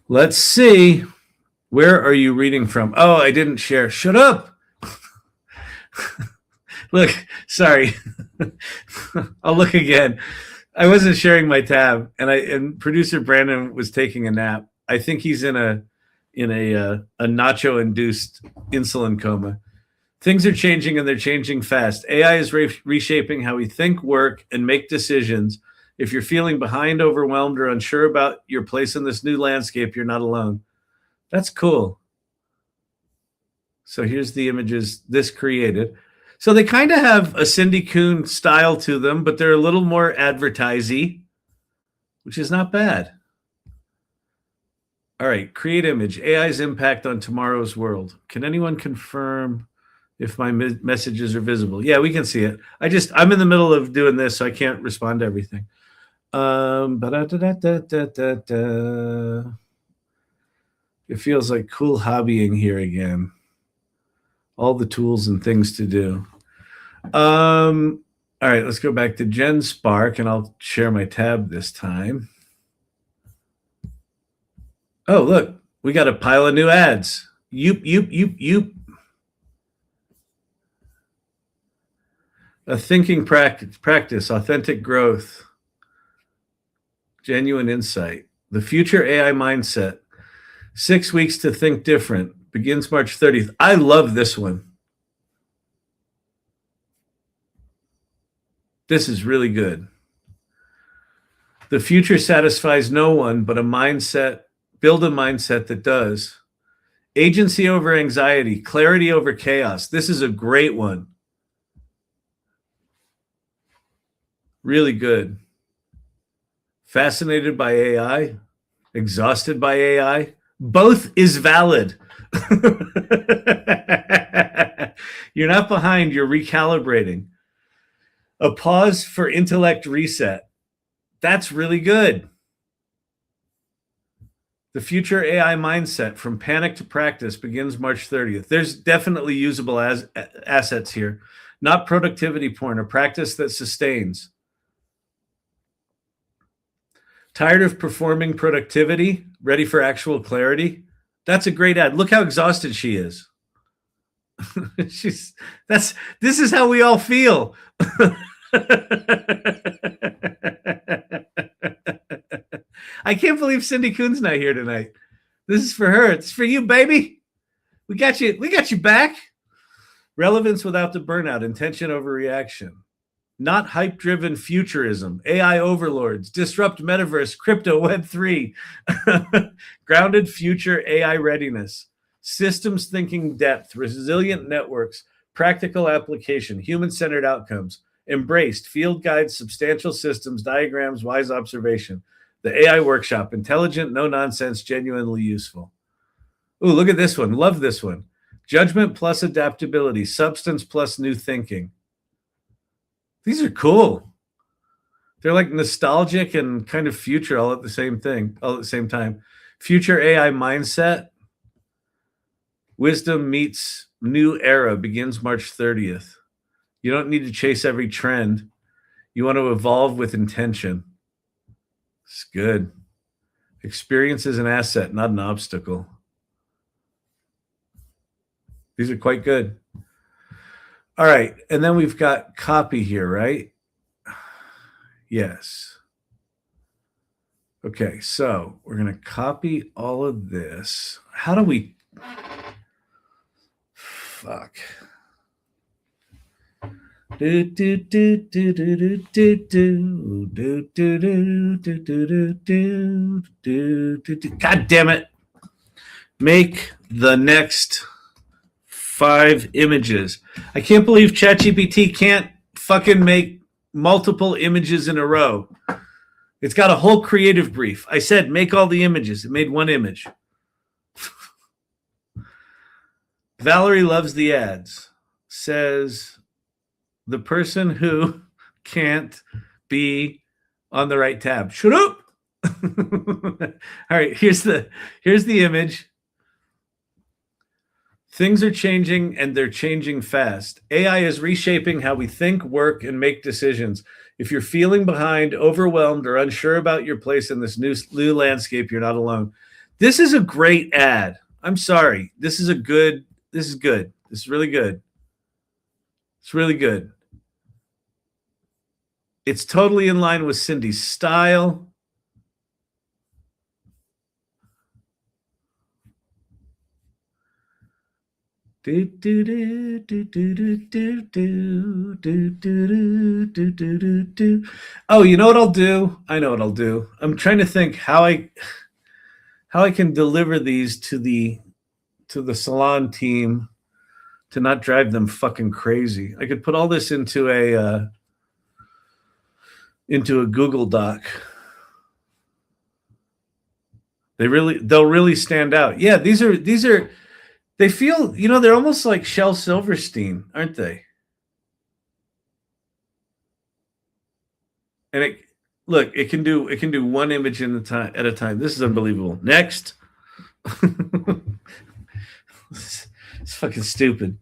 Let's see. Where are you reading from? Oh, I didn't share. Shut up. Look, sorry. I'll look again. I wasn't sharing my tab, and producer Brandon was taking a nap. I think he's in a nacho-induced insulin coma. Things are changing, and they're changing fast. AI is reshaping how we think, work, and make decisions. If you're feeling behind, overwhelmed, or unsure about your place in this new landscape, you're not alone. That's cool. So here's the images this created. So they kind of have a Cindy Coon style to them, but they're a little more advertisey, which is not bad. All right, create image. AI's impact on tomorrow's world. Can anyone confirm if my messages are visible? Yeah, we can see it. I'm in the middle of doing this, so I can't respond to everything. It feels like cool hobbying here again. All the tools and things to do. All right, let's go back to GenSpark, and I'll share my tab this time. Oh, look, we got a pile of new ads. Yoop. A thinking practice, authentic growth, genuine insight. The future AI mindset. 6 weeks to think different. Begins March 30th. I love this one. This is really good. The future satisfies no one, but build a mindset that does. Agency over anxiety, clarity over chaos. This is a great one. Really good. Fascinated by AI, exhausted by AI. Both is valid. You're not behind, you're recalibrating. A pause for intellect reset. That's really good. The future AI mindset, from panic to practice, begins March 30th. There's definitely usable assets here. Not productivity porn, a practice that sustains. Tired of performing productivity? Ready for actual clarity? That's a great ad. Look how exhausted she is. This is how we all feel. I can't believe Cindy Coon's not here tonight. This is for her. It's for you, baby. We got you back. Relevance without the burnout. Intention over reaction. not hype-driven futurism. AI overlords, disrupt metaverse, crypto, Web3, grounded future AI readiness, systems thinking depth, resilient networks, practical application, human-centered outcomes, embraced, field guides, substantial systems, diagrams, wise observation. The AI workshop, intelligent, no nonsense, genuinely useful. Ooh, look at this one. Love this one. Judgment plus adaptability, substance plus new thinking. These are cool. They're like nostalgic and kind of future all at the same time. Future AI mindset. Wisdom meets new era begins March 30th. You don't need to chase every trend. You want to evolve with intention. It's good. Experience is an asset, not an obstacle. These are quite good. All right. And then we've got copy here, right? Yes. Okay. So we're going to copy all of this. How do we? Fuck. God damn it. Make the next 5 images. I can't believe ChatGPT can't fucking make multiple images in a row. It's got a whole creative brief. I said, make all the images. It made 1 image. Valerie loves the ads. Says the person who can't be on the right tab. Shut up. All right, here's the image. Things are changing, and they're changing fast. AI is reshaping how we think, work, and make decisions. If you're feeling behind, overwhelmed, or unsure about your place in this new landscape, you're not alone. This is a great ad. I'm sorry. This is good. This is really good. It's really good. It's totally in line with Cindy's style. Oh, you know what I'll do? I know what I'll do. I'm trying to think how I can deliver these to the Salon team to not drive them fucking crazy. I could put all this into a Google Doc. They'll really stand out. Yeah, these are they feel, they're almost like Shel Silverstein, aren't they? And it can do 1 image at a time. This is unbelievable. Next. It's fucking stupid.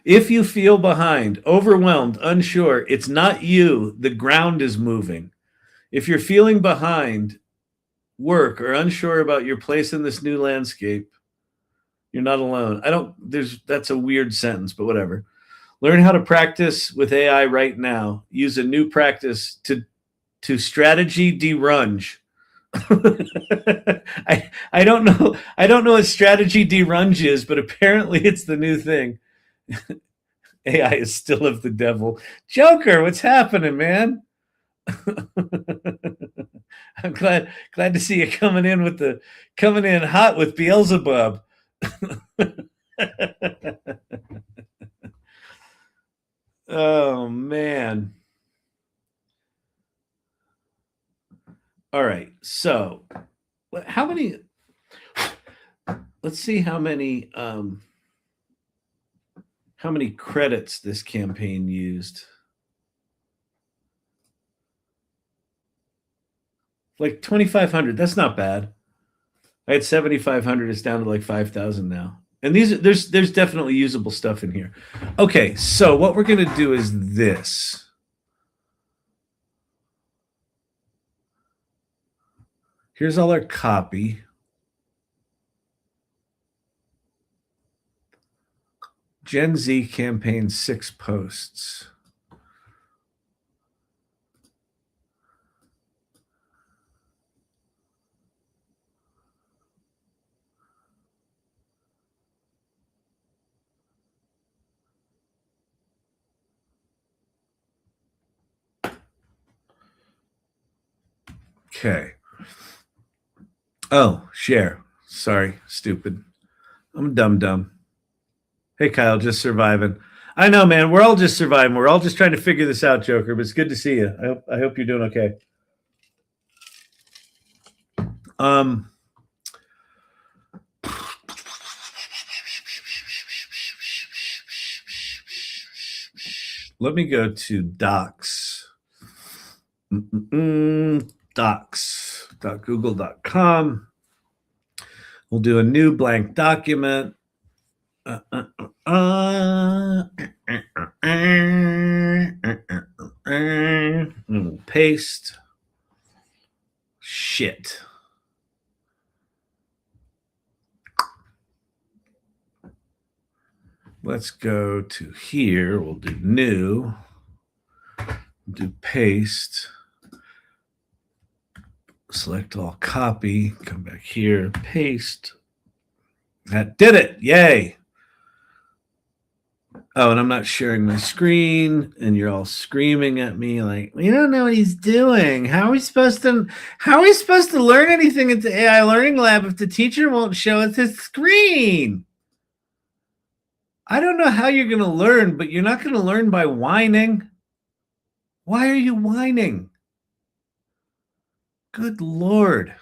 If you feel behind, overwhelmed, unsure, it's not you. The ground is moving. If you're feeling behind work or unsure about your place in this new landscape, you're not alone. That's a weird sentence, but whatever. Learn how to practice with AI right now. Use a new practice to strategy derunge. I don't know what strategy derunge is, but apparently it's the new thing. AI is still of the devil. Joker, what's happening, man? I'm glad to see you coming in hot with Beelzebub. Oh man. All right. So, how many? Let's see how many credits this campaign used. Like 2,500. That's not bad. I had 7,500. It's down to like 5,000 now. And there's definitely usable stuff in here. Okay, so what we're going to do is this. Here's all our copy. Gen Z campaign 6 posts. Okay. Oh, share. Sorry, stupid. I'm dumb. Hey, Kyle, just surviving. I know, man. We're all just surviving. We're all just trying to figure this out, Joker. But it's good to see you. I hope you're doing okay. Let me go to docs. Docs.google.com. We'll do a new blank document. Paste. Shit. Let's go to here. We'll do new. Do paste. Select all, copy. Come back here. Paste. That did it. Yay. Oh, and I'm not sharing my screen, and you're all screaming at me like, we don't know what he's doing. How are we supposed to learn anything at the AI Learning Lab if the teacher won't show us his screen? I don't know how you're going to learn, but you're not going to learn by whining. Why are you whining? Good Lord.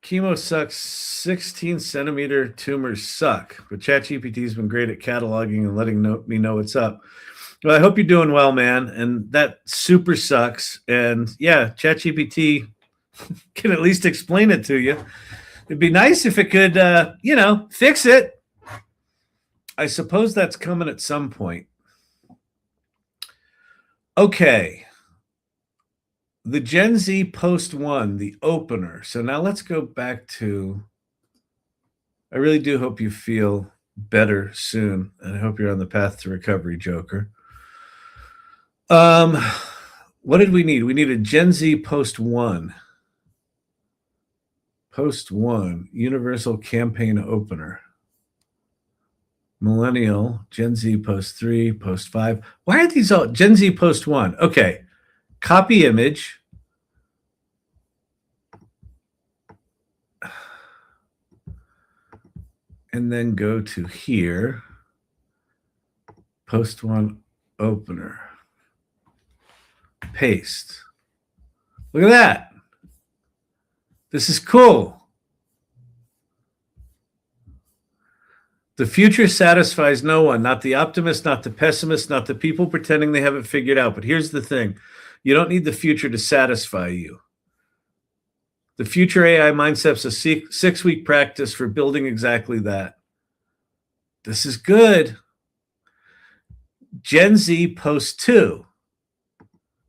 Chemo sucks. 16-centimeter tumors suck. But ChatGPT's been great at cataloging and letting me know what's up. Well, I hope you're doing well, man. And that super sucks. And yeah, ChatGPT can at least explain it to you. It'd be nice if it could, fix it. I suppose that's coming at some point. Okay. The Gen Z post 1, the opener. So now let's go back to, I really do hope you feel better soon. And I hope you're on the path to recovery, Joker. What did we need? We needed Gen Z post 1. Post 1, universal campaign opener. Millennial, Gen Z post 3, post 5. Why are these all Gen Z post 1? Okay. Copy image. And then go to here. Post 1 opener. Paste. Look at that. This is cool. The future satisfies no one, not the optimist, not the pessimist, not the people pretending they have it figured out. But here's the thing. You don't need the future to satisfy you. The future AI mindset's a 6-week practice for building exactly that. This is good. Gen Z post 2.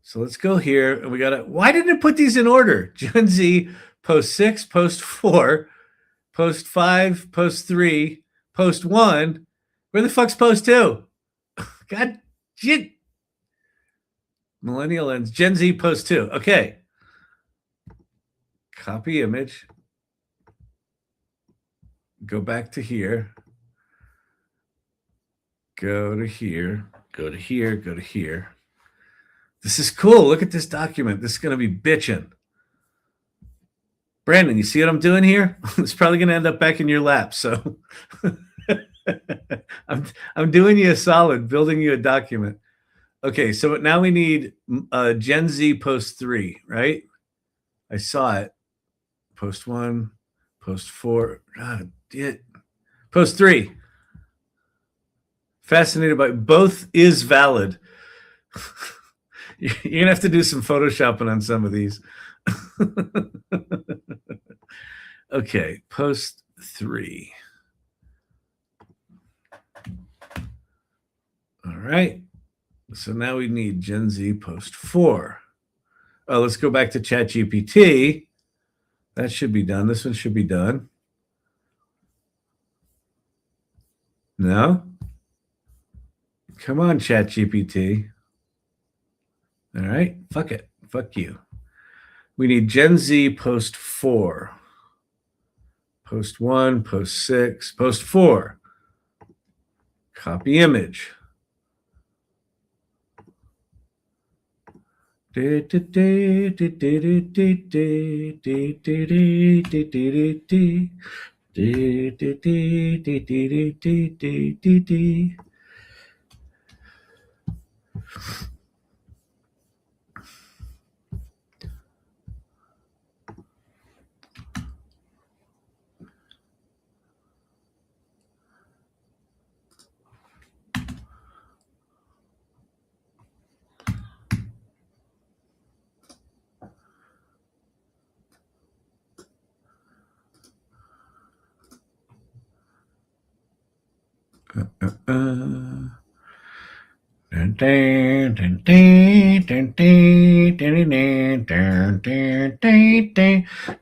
So let's go here. And we got to, why didn't it put these in order? Gen Z post 6, post 4, post 5, post 3, post 1. Where the fuck's post 2? God shit. Millennial ends. Gen Z post 2. Okay. Copy image. Go back to here. Go to here. Go to here. Go to here. This is cool. Look at this document. This is going to be bitching. Brandon, you see what I'm doing here? It's probably going to end up back in your lap. So I'm doing you a solid, building you a document. Okay, so now we need Gen Z post 3, right? I saw it. Post 1, post 4. God, post 3. Fascinated by both is valid. You're going to have to do some photoshopping on some of these. Okay, post 3. All right. So now we need Gen Z post 4. Oh, let's go back to ChatGPT. That should be done. This one should be done. No? Come on, ChatGPT. All right. Fuck it. Fuck you. We need Gen Z post 4. Post 1, post 6, post 4. Copy image.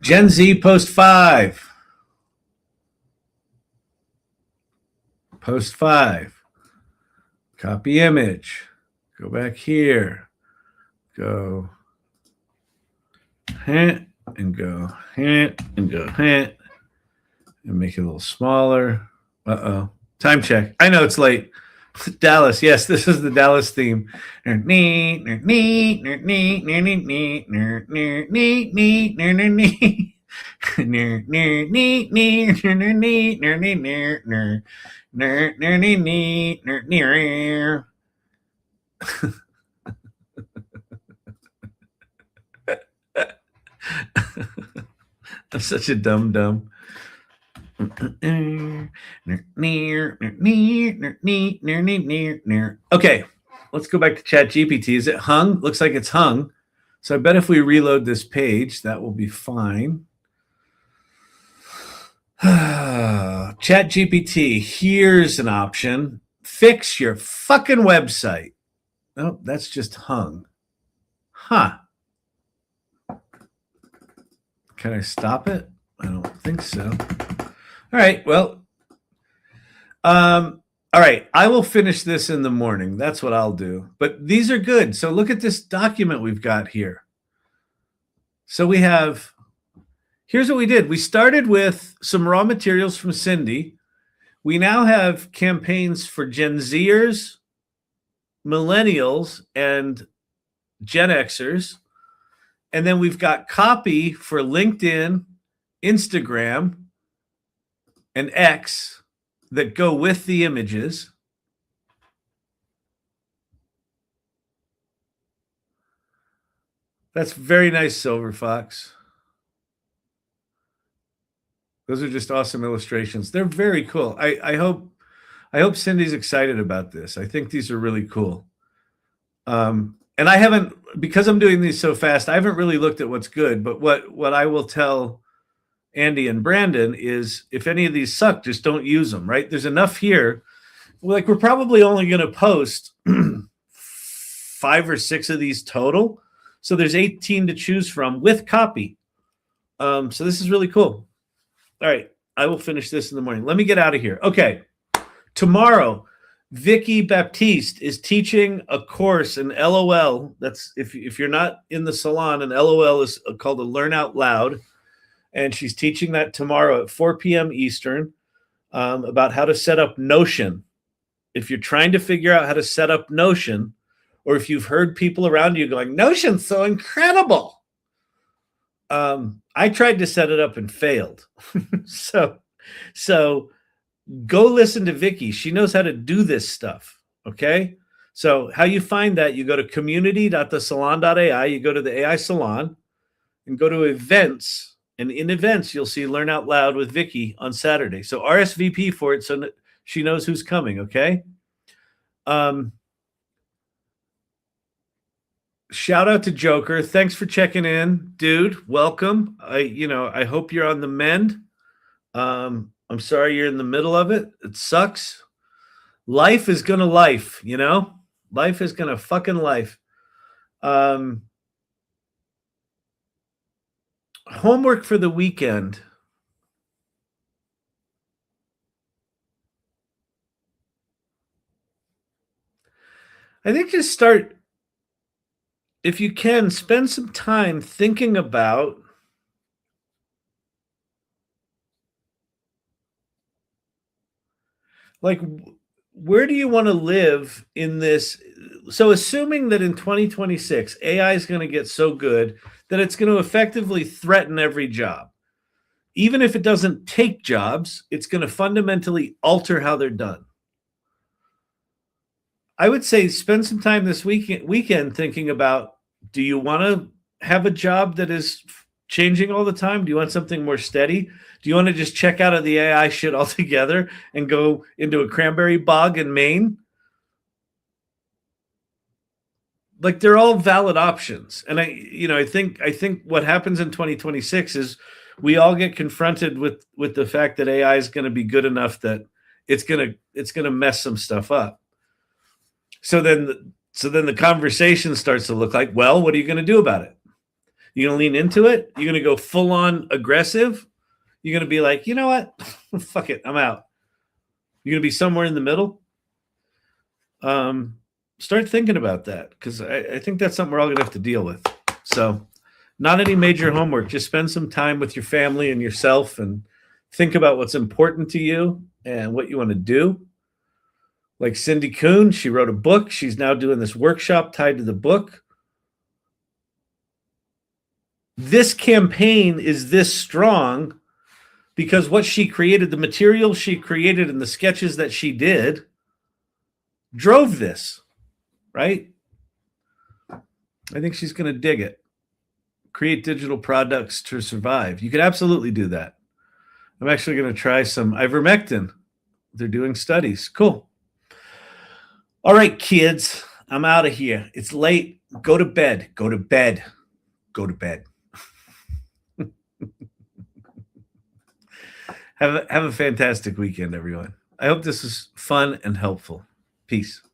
Gen Z post 5. Post 5. Copy image. Go back here. Go and go and go and make it a little smaller. Uh-oh. Time check. I know it's late. Dallas. Yes, this is the Dallas theme. I'm such a dumb. Okay, let's go back to ChatGPT. Is it hung? Looks like it's hung. So I bet if we reload this page, that will be fine. ChatGPT, here's an option. Fix your fucking website. Oh, that's just hung. Huh. Can I stop it? I don't think so. All right, well, all right, I will finish this in the morning. That's what I'll do. But these are good. So look at this document we've got here. So we have, here's what we did. We started with some raw materials from Cindy. We now have campaigns for Gen Zers, millennials, and Gen Xers. And then we've got copy for LinkedIn, Instagram, and X that go with the images. That's very nice, Silver Fox. Those are just awesome illustrations. They're very cool. I hope Cindy's excited about this. I think these are really cool. And I haven't, because I'm doing these so fast, I haven't really looked at what's good. But what I will tell Andy and Brandon is, if any of these suck, just don't use them, right? There's enough here. Like, we're probably only going to post 5 or 6 of these total. So there's 18 to choose from with copy. So this is really cool. All right, I will finish this in the morning. Let me get out of here. Okay, tomorrow, Vicky Baptiste is teaching a course in LOL. That's, if you're not in the Salon, an LOL is called a Learn Out Loud. And she's teaching that tomorrow at 4 p.m. Eastern about how to set up Notion. If you're trying to figure out how to set up Notion, or if you've heard people around you going, Notion's so incredible. I tried to set it up and failed. So go listen to Vicky. She knows how to do this stuff, okay? So how you find that, you go to community.thesalon.ai, you go to the AI Salon, and go to events. And in events, you'll see Learn Out Loud with Vicky on Saturday. So RSVP for it so she knows who's coming, okay? Shout out to Joker. Thanks for checking in, dude. Welcome. I hope you're on the mend. I'm sorry you're in the middle of it. It sucks. Life is gonna life, Life is gonna fucking life. Homework for the weekend. I think just start, if you can, spend some time thinking about like, where do you want to live in this? so assuming that in 2026 AI is going to get so good that it's going to effectively threaten every job, even if it doesn't take jobs, it's going to fundamentally alter how they're done. I would say spend some time this weekend thinking about, do you want to have a job that is changing all the time? Do you want something more steady? Do you want to just check out of the AI shit altogether and go into a cranberry bog in Maine? Like, they're all valid options. And I think what happens in 2026 is we all get confronted with the fact that AI is going to be good enough that it's going to mess some stuff up. So then the conversation starts to look like, well, what are you going to do about it? You're going to lean into it? You're going to go full on aggressive? You're going to be like, you know what? Fuck it, I'm out. You're going to be somewhere in the middle? Start thinking about that, because I think that's something we're all going to have to deal with. So not any major homework. Just spend some time with your family and yourself and think about what's important to you and what you want to do. Like Cindy Coon, she wrote a book. She's now doing this workshop tied to the book. This campaign is this strong because what she created, the material she created and the sketches that she did drove this, right? I think she's going to dig it. Create digital products to survive. You could absolutely do that. I'm actually going to try some ivermectin. They're doing studies. Cool. All right, kids, I'm out of here. It's late. Go to bed. Go to bed. Go to bed. Have a fantastic weekend, everyone. I hope this is fun and helpful. Peace.